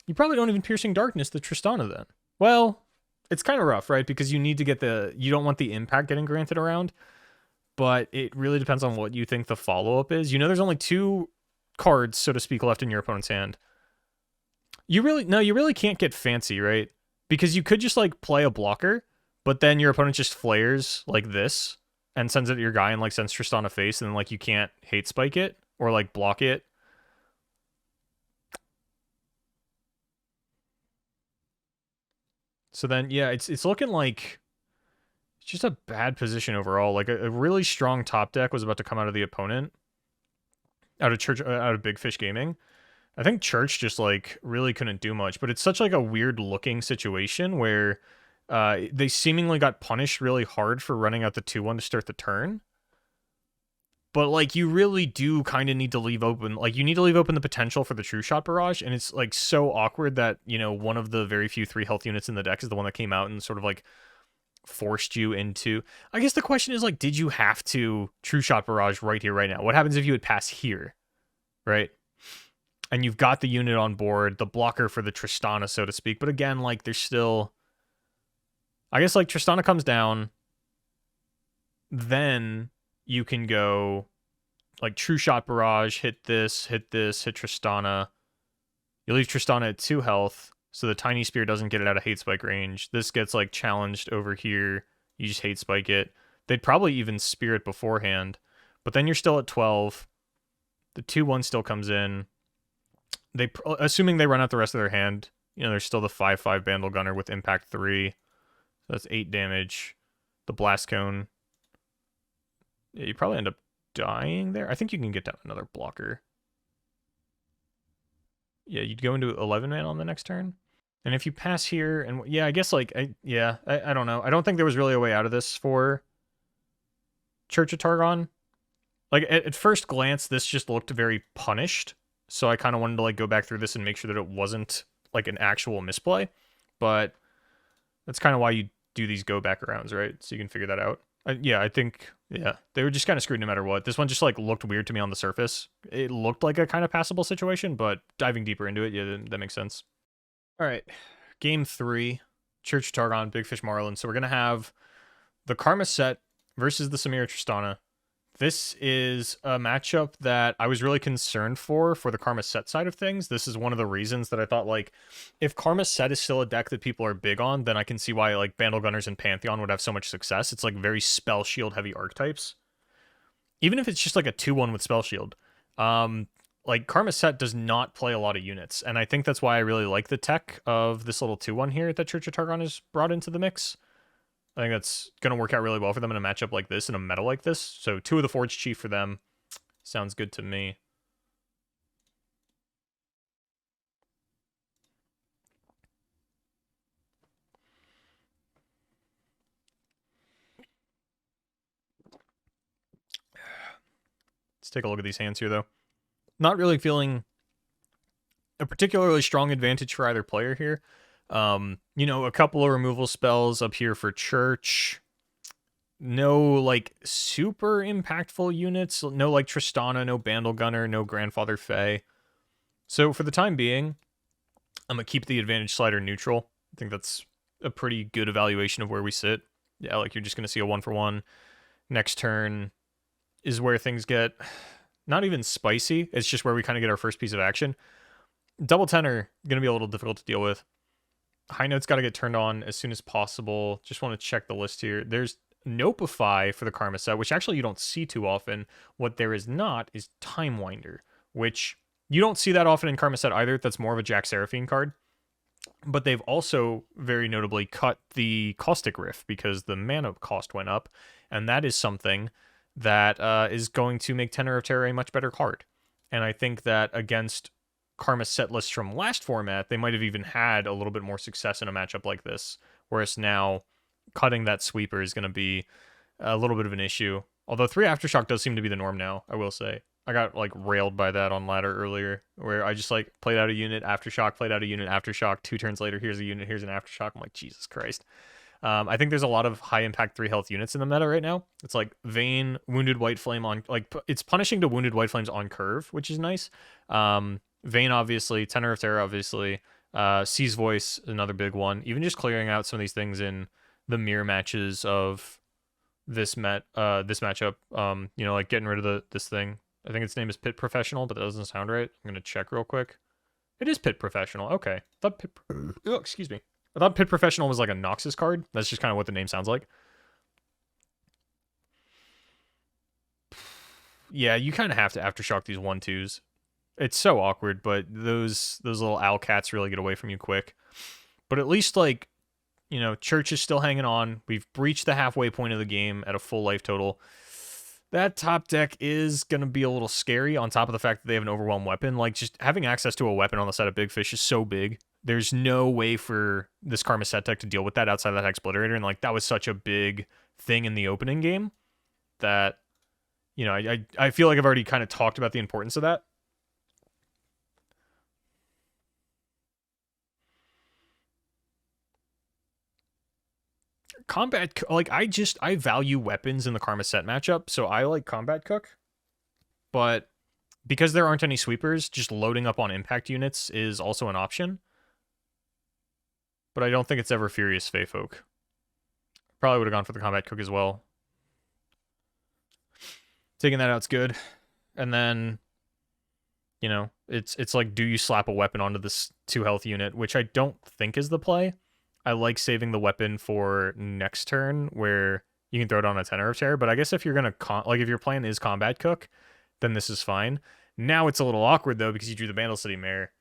you probably don't even Piercing Darkness the Tristana then. Well, it's kind of rough, right? Because you need to get you don't want the impact getting granted around. But it really depends on what you think the follow-up is. You know there's only 2 cards, so to speak, left in your opponent's hand. You really can't get fancy, right? Because you could just, like, play a blocker, but then your opponent just flares like this and sends it to your guy and, like, sends Tristana face, and then, like, you can't Hate Spike it or, like, block it. So then, yeah, it's looking like it's just a bad position overall. Like, a really strong top deck was about to come out of the opponent, out of Big Fish Gaming. I think Church just, like, really couldn't do much, but it's such, like, a weird-looking situation where they seemingly got punished really hard for running out the 2-1 to start the turn. But, like, you really do kind of need to leave open, like, you need to leave open the potential for the True Shot Barrage, and it's, like, so awkward that, you know, one of the very few 3 health units in the deck is the one that came out and sort of, like, forced you into... I guess the question is, like, did you have to True Shot Barrage right here, right now? What happens if you would pass here, right? And you've got the unit on board, the blocker for the Tristana, so to speak. But again, like, there's still... I guess, like, Tristana comes down. Then you can go, like, True Shot Barrage, hit this, hit Tristana. You leave Tristana at 2 health, so the Tiny Spear doesn't get it out of Hate Spike range. This gets, like, challenged over here. You just Hate Spike it. They'd probably even Spear it beforehand. But then you're still at 12. The 2-1 still comes in. Assuming they run out the rest of their hand, you know, there's still the 5-5 Bandle Gunner with Impact 3. So that's 8 damage. The Blast Cone. Yeah, you probably end up dying there. I think you can get down another blocker. Yeah, you'd go into 11 man on the next turn. And if you pass here, and yeah, I guess, like, I don't know. I don't think there was really a way out of this for Church of Targon. Like, at first glance, this just looked very punished. So I kind of wanted to, like, go back through this and make sure that it wasn't, like, an actual misplay. But that's kind of why you do these go back rounds, right? So you can figure that out. I think, they were just kind of screwed no matter what. This one just, like, looked weird to me on the surface. It looked like a kind of passable situation, but diving deeper into it, yeah, that makes sense. All right, game 3, Church of Targon, Big Fish Marlin. So we're going to have the Karma set versus the Samira Tristana. This is a matchup that I was really concerned for the Karma Set side of things. This is one of the reasons that I thought, like, if Karma Set is still a deck that people are big on, then I can see why, like, Bandle Gunners and Pantheon would have so much success. It's, like, very Spell Shield heavy archetypes. Even if it's just, like, a 2-1 with Spell Shield. Like, Karma Set does not play a lot of units, and I think that's why I really like the tech of this little 2-1 here that Church of Targon has brought into the mix. I think that's going to work out really well for them in a matchup like this, in a meta like this. So 2 of the Forge Chief for them. Sounds good to me. Let's take a look at these hands here, though. Not really feeling a particularly strong advantage for either player here. You know, a couple of removal spells up here for Church. No, like, super impactful units. No, like, Tristana, no Bandle Gunner, no Grandfather Fae. So, for the time being, I'm going to keep the advantage slider neutral. I think that's a pretty good evaluation of where we sit. Yeah, like, you're just going to see a 1-for-1. Next turn is where things get not even spicy. It's just where we kind of get our first piece of action. Double Tenor, going to be a little difficult to deal with. High Note's got to get turned on as soon as possible. Just want to check the list here. There's Nopify for the Karma set, which actually you don't see too often. What there is not is Time Winder, which you don't see that often in Karma set either. That's more of a Jack Seraphine card. But they've also very notably cut the Caustic Rift because the mana cost went up, and that is something that is going to make Tenor of Terror a much better card. And I think that against Karma set list from last format, they might have even had a little bit more success in a matchup like this. Whereas now, cutting that sweeper is going to be a little bit of an issue. Although 3 Aftershock does seem to be the norm now, I will say. I got like railed by that on ladder earlier, where I just like played out a unit, Aftershock, played out a unit, Aftershock, 2 turns later, here's a unit, here's an Aftershock. I'm like, Jesus Christ. I think there's a lot of high impact 3 health units in the meta right now. It's like Vayne, Wounded White Flame on, like, it's punishing to Wounded White Flames on curve, which is nice. Vayne, obviously, Tenor of Terror, obviously. Seize Voice, another big one. Even just clearing out some of these things in the mirror matches of this matchup. You know, like getting rid of this thing. I think its name is Pit Professional, but that doesn't sound right. I'm gonna check real quick. It is Pit Professional. Okay. I thought excuse me. I thought Pit Professional was like a Noxus card. That's just kind of what the name sounds like. Yeah, you kind of have to Aftershock these 1/2s. It's so awkward, but those little owl cats really get away from you quick. But at least, like, you know, Church is still hanging on. We've breached the halfway point of the game at a full life total. That top deck is going to be a little scary on top of the fact that they have an overwhelmed weapon. Like, just having access to a weapon on the side of Big Fish is so big. There's no way for this Karma set deck to deal with that outside of that Hex Obliterator. And, like, that was such a big thing in the opening game that, you know, I feel like I've already kind of talked about the importance of that. Combat, like, I value weapons in the Karma set matchup, so I like Combat Cook. But because there aren't any sweepers, just loading up on impact units is also an option. But I don't think it's ever Furious Fey Folk. Probably would have gone for the Combat Cook as well. Taking that out's good. And then, you know, it's like, do you slap a weapon onto this 2 health unit, which I don't think is the play. I like saving the weapon for next turn where you can throw it on a Tenor of Terror. But I guess if you're going to, like, if your plan is Combat Cook, then this is fine. Now it's a little awkward, though, because you drew the Vandal City Mare.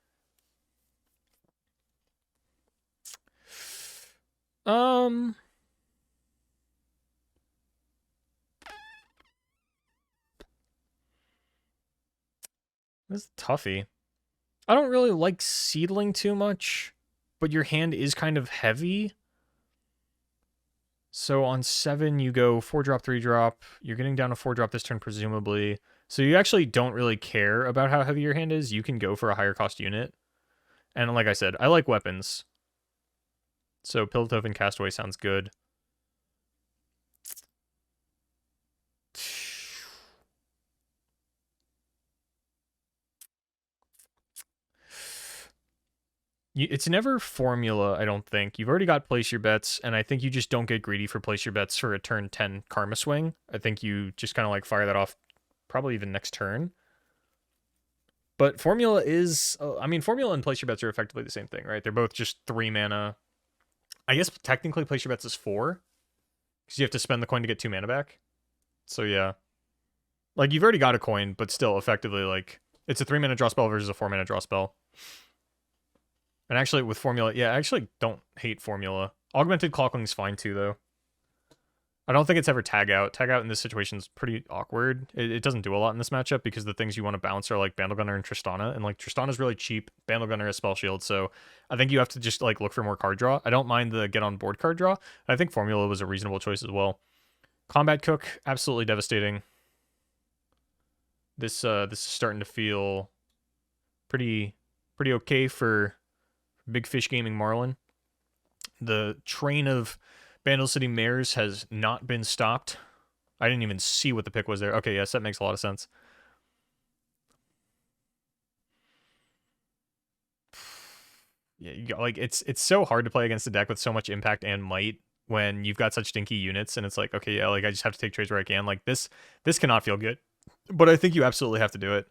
This is toughy. I don't really like Seedling too much, but your hand is kind of heavy. So on 7, you go 4-drop, 3-drop. You're getting down to 4-drop this turn, presumably. So you actually don't really care about how heavy your hand is. You can go for a higher cost unit. And like I said, I like weapons. So Piltov and Castaway sounds good. It's never formula, I don't think. You've already got place your bets, and I think you just don't get greedy for place your bets for a turn 10 Karma swing. I think you just kind of like fire that off probably even next turn. But formula is, I mean, formula and place your bets are effectively the same thing, right? They're both just 3 mana. I guess technically place your bets is 4, because you have to spend the coin to get 2 mana back. So yeah. Like, you've already got a coin, but still, effectively, like, it's a 3 mana draw spell versus a 4 mana draw spell. And actually, with formula, yeah, I actually don't hate formula. Augmented Clocking's fine too, though. I don't think it's ever tag out. Tag out in this situation is pretty awkward. It doesn't do a lot in this matchup because the things you want to bounce are like Bandlegunner and Tristana. And like Tristana's really cheap. Bandlegunner has Spell Shield. So I think you have to just like look for more card draw. I don't mind the get on board card draw. I think formula was a reasonable choice as well. Combat Cook, absolutely devastating. This is starting to feel pretty okay for Big Fish Gaming Marlin. The train of Vandal City Mares has not been stopped. I didn't even see what the pick was there. Okay, yes, that makes a lot of sense. Yeah, like it's so hard to play against a deck with so much impact and might when you've got such dinky units, and it's like, okay, yeah, like I just have to take trades where I can. Like this cannot feel good. But I think you absolutely have to do it.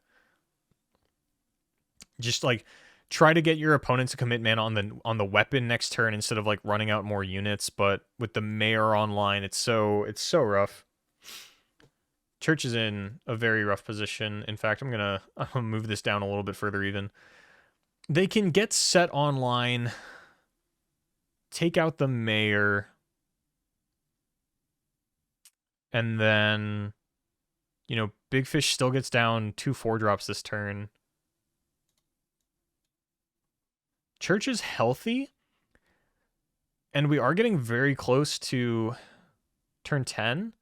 Just like try to get your opponent to commit mana on the weapon next turn instead of like running out more units. But with the Mayor online, it's so rough. Church is in a very rough position. In fact, I'm gonna move this down a little bit further even. They can get set online, take out the Mayor, and then, you know, Big Fish still gets down 2 4-drops this turn. Church is healthy, and we are getting very close to turn 10.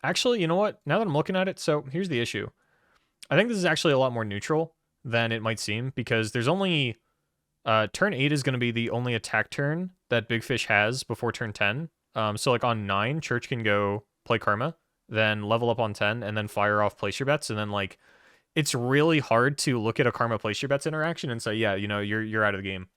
Actually, you know what? Now that I'm looking at it, so here's the issue. I think this is actually a lot more neutral than it might seem, because there's only turn 8 is going to be the only attack turn that Big Fish has before turn 10. So like on 9, Church can go play Karma, then level up on 10, and then fire off place your bets, and then like it's really hard to look at a Karma place your bets interaction and say, yeah, you know, you're out of the game.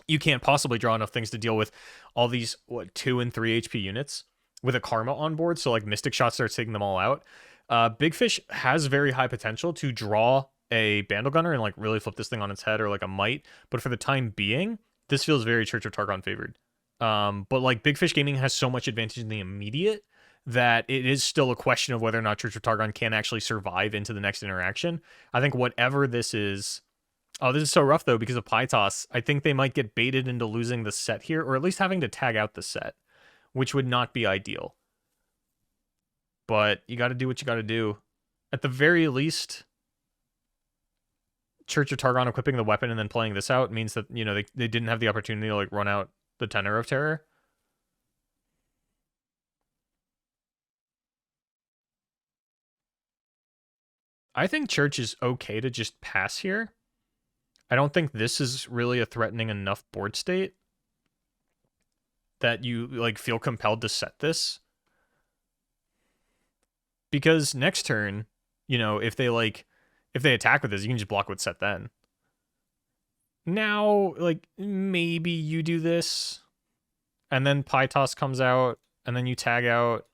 You can't possibly draw enough things to deal with all these 2 and 3 HP units with a Karma on board. So like Mystic Shot starts taking them all out. Big Fish has very high potential to draw a Bandle Gunner and like really flip this thing on its head, or like a Might. But for the time being, this feels very Church of Targon favored. But like Big Fish Gaming has so much advantage in the immediate that it is still a question of whether or not Church of Targon can actually survive into the next interaction. I think whatever this is... Oh, this is so rough, though, because of Pytos. I think they might get baited into losing the set here, or at least having to tag out the set, which would not be ideal. But you got to do what you got to do. At the very least, Church of Targon equipping the weapon and then playing this out means that, you know, they didn't have the opportunity to like run out the Tenor of Terror. I think Church is okay to just pass here. I don't think this is really a threatening enough board state that you like feel compelled to set this. Because next turn, you know, if they attack with this, you can just block with set then. Now, like, maybe you do this, and then Pytos comes out, and then you tag out.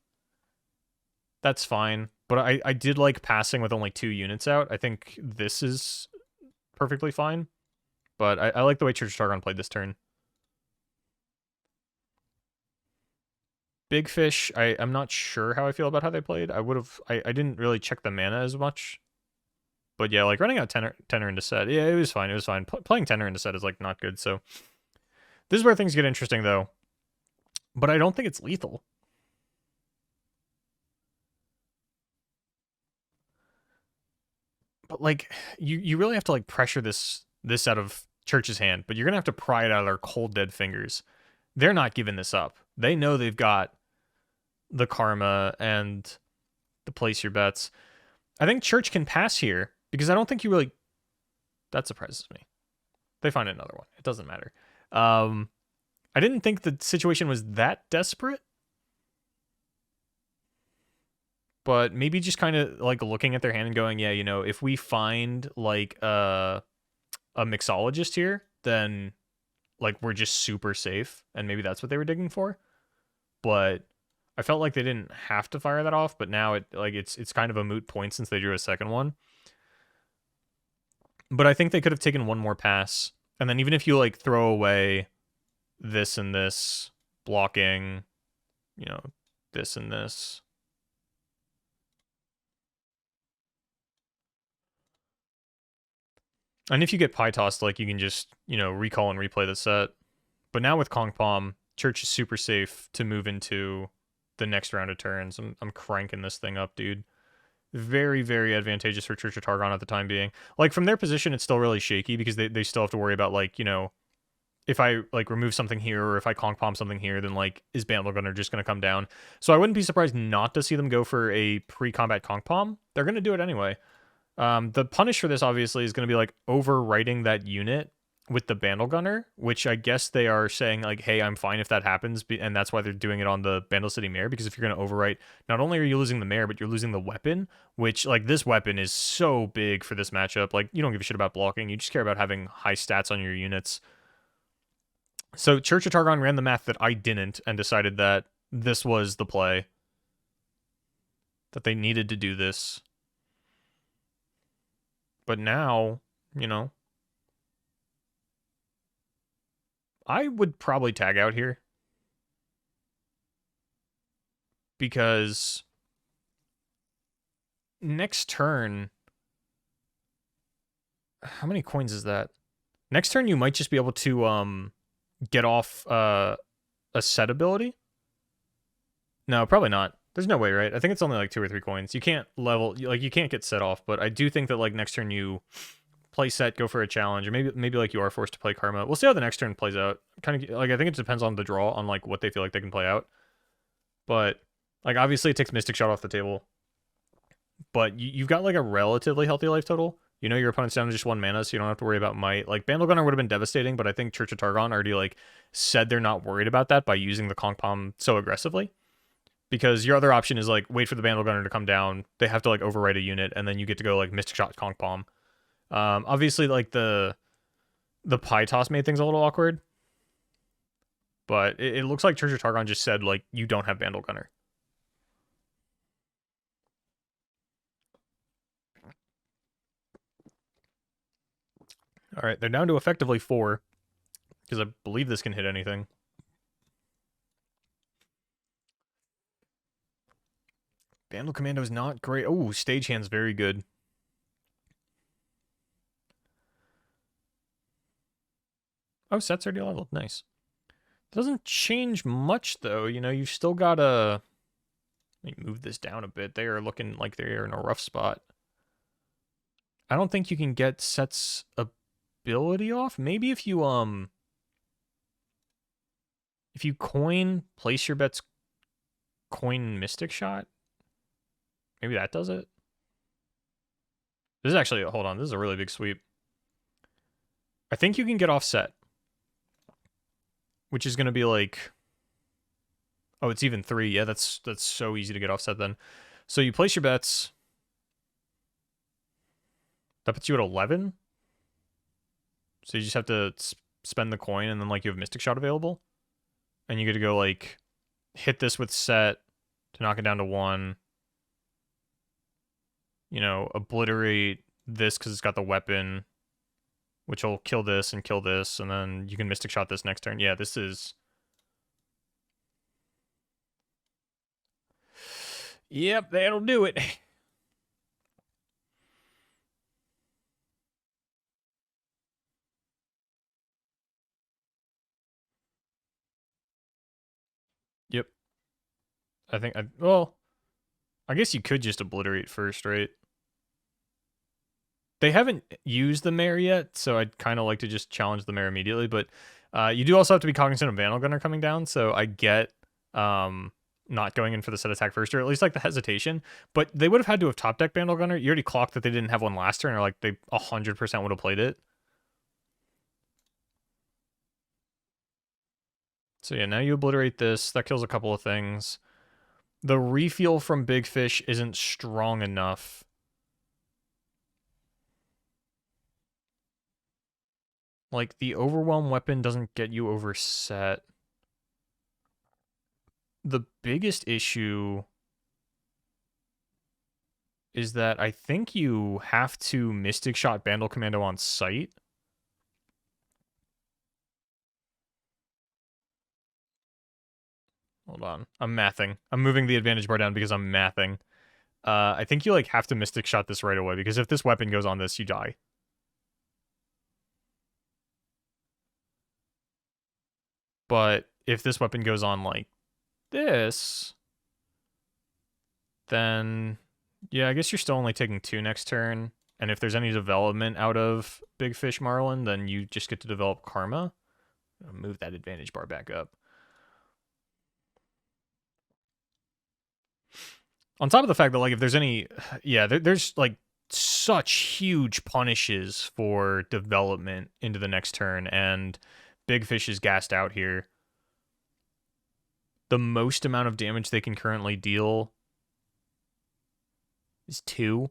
That's fine. But I did like passing with only 2 units out. I think this is perfectly fine. But I like the way Church of Targon played this turn. Big Fish, I'm not sure how I feel about how they played. I didn't really check the mana as much. But yeah, like running out tenor into set, yeah, it was fine. It was fine. Playing tenor into set is like not good. So this is where things get interesting though. But I don't think it's lethal. But like you really have to like pressure this out of Church's hand, but you're gonna have to pry it out of their cold dead fingers. They're not giving this up. They know they've got the Karma and the place your bets. I think Church can pass here because I don't think you really... That surprises me. They find another one. It doesn't matter. I didn't think the situation was that desperate. But maybe just kind of like looking at their hand and going, yeah, you know, if we find like a mixologist here, then like we're just super safe. And maybe that's what they were digging for. But I felt like they didn't have to fire that off, but now it's kind of a moot point since they drew a second one. But I think they could have taken one more pass. And then even if you like throw away this and this, blocking, you know, this and this. And if you get Pytos, like you can just, you know, recall and replay the set. But now with Kong Palm, Church is super safe to move into the next round of turns. I'm cranking this thing up, dude. Very, very advantageous for Church of Targon at the time being. Like, from their position, it's still really shaky because they still have to worry about, like, you know, if I, like, remove something here or if I Kong Palm something here, then, like, is Bandle Gunner just going to come down? So I wouldn't be surprised not to see them go for a pre-combat Kong Palm. They're going to do it anyway. The punish for this, obviously, is going to be, like, overwriting that unit with the Bandle Gunner, which I guess they are saying, like, hey, I'm fine if that happens, and that's why they're doing it on the Bandle City Mare, because if you're going to overwrite, not only are you losing the Mare, but you're losing the weapon, which, like, this weapon is so big for this matchup. Like, you don't give a shit about blocking, you just care about having high stats on your units. So Church of Targon ran the math that I didn't, and decided that this was the play. That they needed to do this. But now, you know, I would probably tag out here. Because next turn... How many coins is that? Next turn you might just be able to get off a set ability. No, probably not. There's no way, right? I think it's only like 2 or 3 coins. You can't level, like, you can't get set off, but I do think that, like, next turn you play set, go for a challenge, or maybe like you are forced to play Karma. We'll see how the next turn plays out. Kind of like I think it depends on the draw, on like what they feel like they can play out. But like obviously it takes Mystic Shot off the table. But you've got like a relatively healthy life total. You know your opponent's down to just 1 mana, so you don't have to worry about might. Like Bandle Gunner would have been devastating, but I think Church of Targon already like said they're not worried about that by using the Conch Palm so aggressively. Because your other option is like wait for the Bandle Gunner to come down. They have to like overwrite a unit, and then you get to go like Mystic Shot Conch Palm. Obviously like the pie toss made things a little awkward. But it looks like Church of Targon just said like you don't have Bandle Gunner. All right, they're down to effectively 4. Because I believe this can hit anything. Bandle Commando is not great. Oh, Stagehand's very good. Oh, set's already leveled. Nice. Doesn't change much, though. You know, you've still got to... Let me move this down a bit. They are looking like they are in a rough spot. I don't think you can get set's ability off. Maybe if you coin, place your bets, coin Mystic Shot. Maybe that does it. This is actually, hold on, this is a really big sweep. I think you can get offset. Which is going to be like... Oh, it's even 3. Yeah, that's so easy to get offset then. So you place your bets. That puts you at 11. So you just have to spend the coin, and then like you have Mystic Shot available. And you get to go like hit this with set to knock it down to 1. You know, obliterate this because it's got the weapon, which will kill this, and then you can Mystic Shot this next turn. Yeah, this is... Yep, that'll do it. Yep. Well, I guess you could just obliterate first, right? They haven't used the Mare yet, so I'd kind of like to just challenge the Mare immediately, but you do also have to be cognizant of Vandal Gunner coming down, so I get not going in for the set attack first, or at least like the hesitation, but they would have had to have top deck Vandal Gunner. You already clocked that they didn't have one last turn, or like they 100% would have played it. So yeah, now you obliterate this. That kills a couple of things. The refuel from Big Fish isn't strong enough. Like, the Overwhelm weapon doesn't get you overset. The biggest issue is that I think you have to Mystic Shot Bandle Commando on sight. Hold on. I'm mathing. I'm moving the advantage bar down because I'm mathing. I think you like have to Mystic Shot this right away, because if this weapon goes on this, you die. But if this weapon goes on like this, then yeah, I guess you're still only taking 2 next turn. And if there's any development out of Big Fish Marlin, then you just get to develop Karma. I'll move that advantage bar back up. On top of the fact that, like, if there's any... Yeah, there's, like, such huge punishes for development into the next turn, and Big Fish is gassed out here. The most amount of damage they can currently deal is 2.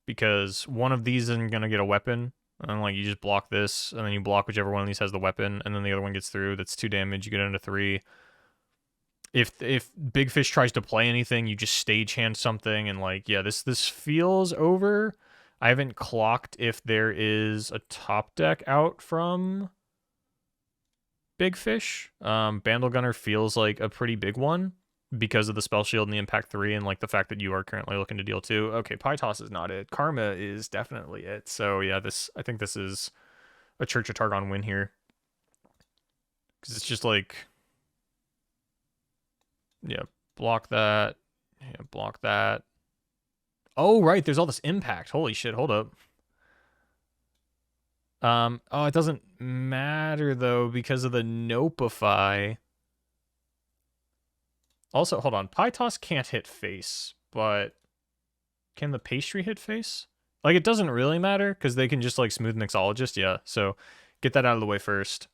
Because one of these isn't going to get a weapon. And, like, you just block this, and then you block whichever one of these has the weapon, and then the other one gets through. That's 2 damage. You get into 3. If Big Fish tries to play anything, you just stagehand something, and like, yeah, this feels over. I haven't clocked if there is a top deck out from Big Fish. Bandle Gunner feels like a pretty big one because of the spell shield and the impact 3, and like the fact that you are currently looking to deal 2. Okay, Pie Toss is not it. Karma is definitely it. So yeah, I think this is a Church of Targon win here, because it's just like... Yeah, block that. Yeah, block that. Oh, right, there's all this impact. Holy shit, hold up. Oh, it doesn't matter though because of the Nopeify. Also, hold on. Pytos can't hit face, but can the pastry hit face? Like, it doesn't really matter because they can just like smooth mixologist. Yeah, so get that out of the way first.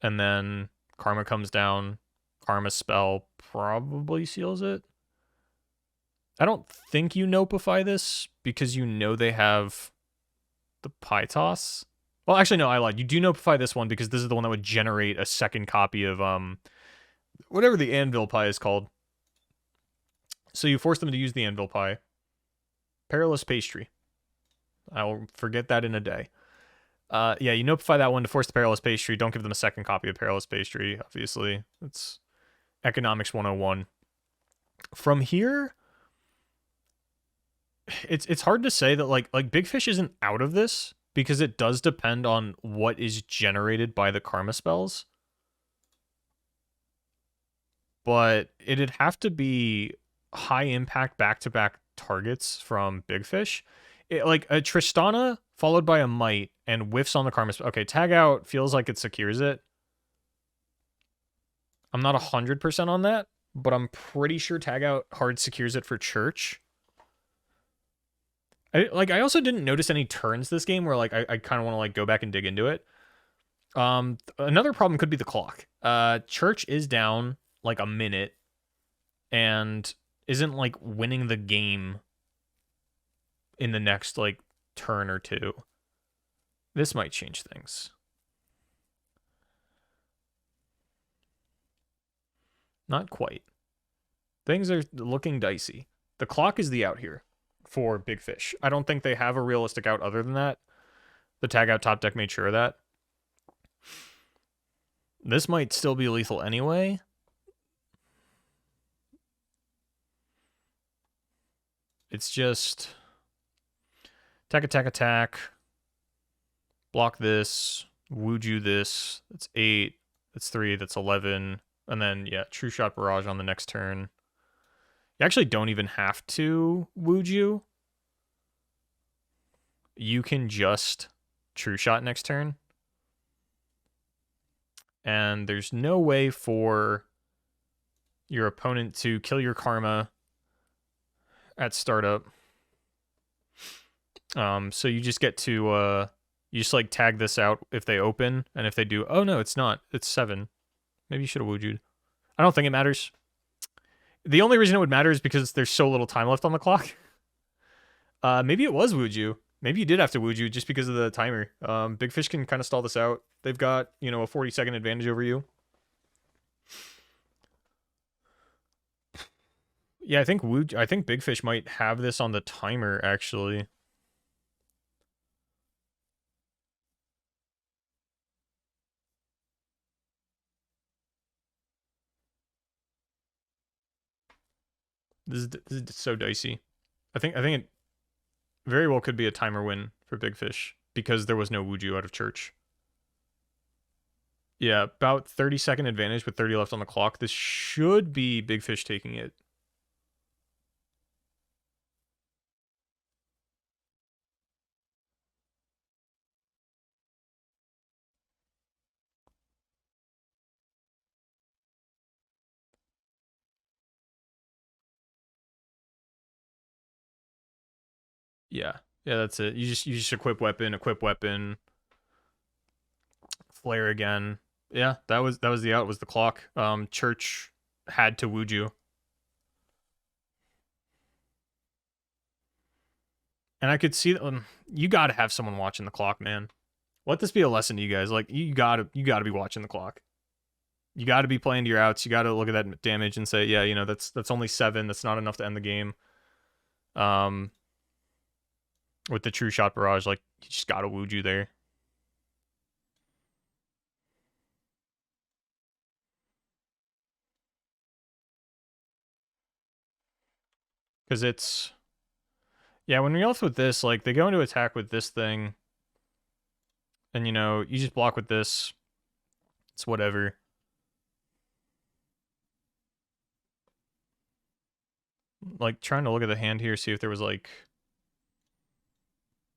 And then Karma comes down. Karma spell probably seals it. I don't think you Nopeify this because you know they have the Pytos. Well, actually, no, I lied. You do Nopeify this one because this is the one that would generate a second copy of whatever the Anvil Pie is called. So you force them to use the Anvil Pie. Perilous Pastry. I'll forget that in a day. Yeah, you Nopeify that one to force the Perilous Pastry. Don't give them a second copy of Perilous Pastry, obviously. It's Economics 101. From here, it's hard to say that like Big Fish isn't out of this because it does depend on what is generated by the karma spells. But it'd have to be high impact back-to-back targets from Big Fish. Like a Tristana followed by a Might and whiffs on the karma spell. Okay, tag out feels like it secures it. I'm not 100% on that, but I'm pretty sure tag out hard secures it for Church. I also didn't notice any turns this game where like I kind of want to like go back and dig into it. Another problem could be the clock. Church is down like a minute and isn't like winning the game in the next like turn or two. This might change things. Not quite. Things are looking dicey. The clock is the out here for Big Fish. I don't think they have a realistic out other than that. The tag out top deck made sure of that. This might still be lethal anyway. It's just attack, attack, attack. Block this. Wuju this. That's 8. That's 3. That's 11. And then, yeah, True Shot Barrage on the next turn. You actually don't even have to Wuju. You can just True Shot next turn. And there's no way for your opponent to kill your karma at startup. So you just get to you just like tag this out if they open, and if they do, oh no, it's not. It's 7. Maybe you should have Wuju'd. I don't think it matters. The only reason it would matter is because there's so little time left on the clock. Maybe it was Wuju. Maybe you did have to Wuju just because of the timer. Big Fish can kind of stall this out. They've got, you know, a 40-second advantage over you. Yeah, I think Big Fish might have this on the timer, actually. This is so dicey. I think it very well could be a timer win for Big Fish because there was no Wuju out of Church. Yeah, about 30-second advantage with 30 left on the clock. This should be Big Fish taking it. Yeah. Yeah, that's it. You just equip weapon, flare again. Yeah, that was the out, was the clock. Church had to Wuju. And I could see you got to have someone watching the clock, man. Let this be a lesson to you guys. Like you got to be watching the clock. You got to be playing to your outs. You got to look at that damage and say, yeah, you know, that's only 7. That's not enough to end the game. With the True Shot Barrage, like you just got to Wuju there. Because it's, yeah, when you're left with this, like they go into attack with this thing, and you know, you just block with this. It's whatever. Like trying to look at the hand here, see if there was like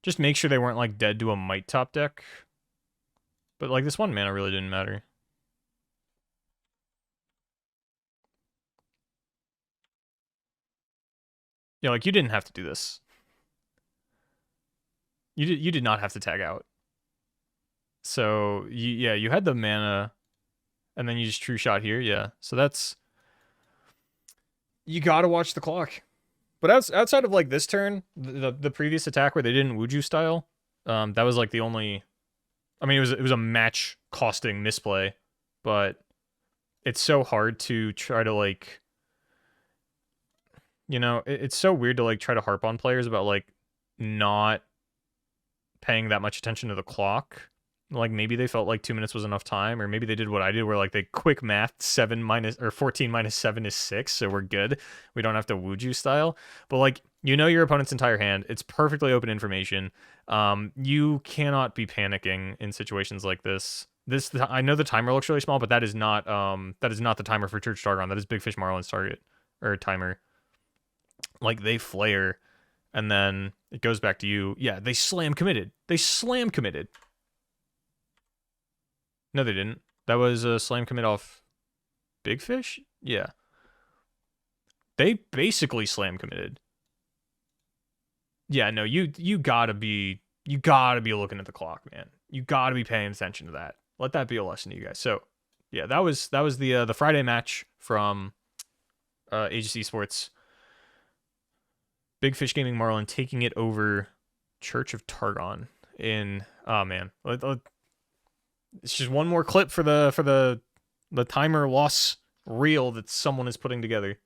Just make sure they weren't like dead to a Might top deck. But like this 1 mana really didn't matter. Yeah, like you didn't have to do this. You did not have to tag out. So you had the mana, and then you just true shot here. Yeah, so that's, you gotta watch the clock. But outside of like this turn, the previous attack where they didn't Wuju style, that was like the only. I mean, it was a match costing misplay, but it's so hard to try to like, it's so weird to like try to harp on players about like not paying that much attention to the clock. Like maybe they felt like 2 minutes was enough time, or maybe they did what I did, where like they quick mathed 14 minus 7 is 6, so we're good. We don't have to Wuju style. But like your opponent's entire hand. It's perfectly open information. You cannot be panicking in situations like this. I know the timer looks really small, but that is not the timer for Church Targon. That is Big Fish Marlin's target or timer. Like they flare, and then it goes back to you. Yeah, they slam committed. No, they didn't. That was a slam commit off Big Fish? Yeah. They basically slam committed. Yeah, no, you gotta be looking at the clock, man. You gotta be paying attention to that. Let that be a lesson to you guys. So yeah, that was the Friday match from Aegis Esports. Big Fish Gaming Marlin taking it over Church of Targon in, oh man. It's just one more clip for the timer loss reel that someone is putting together.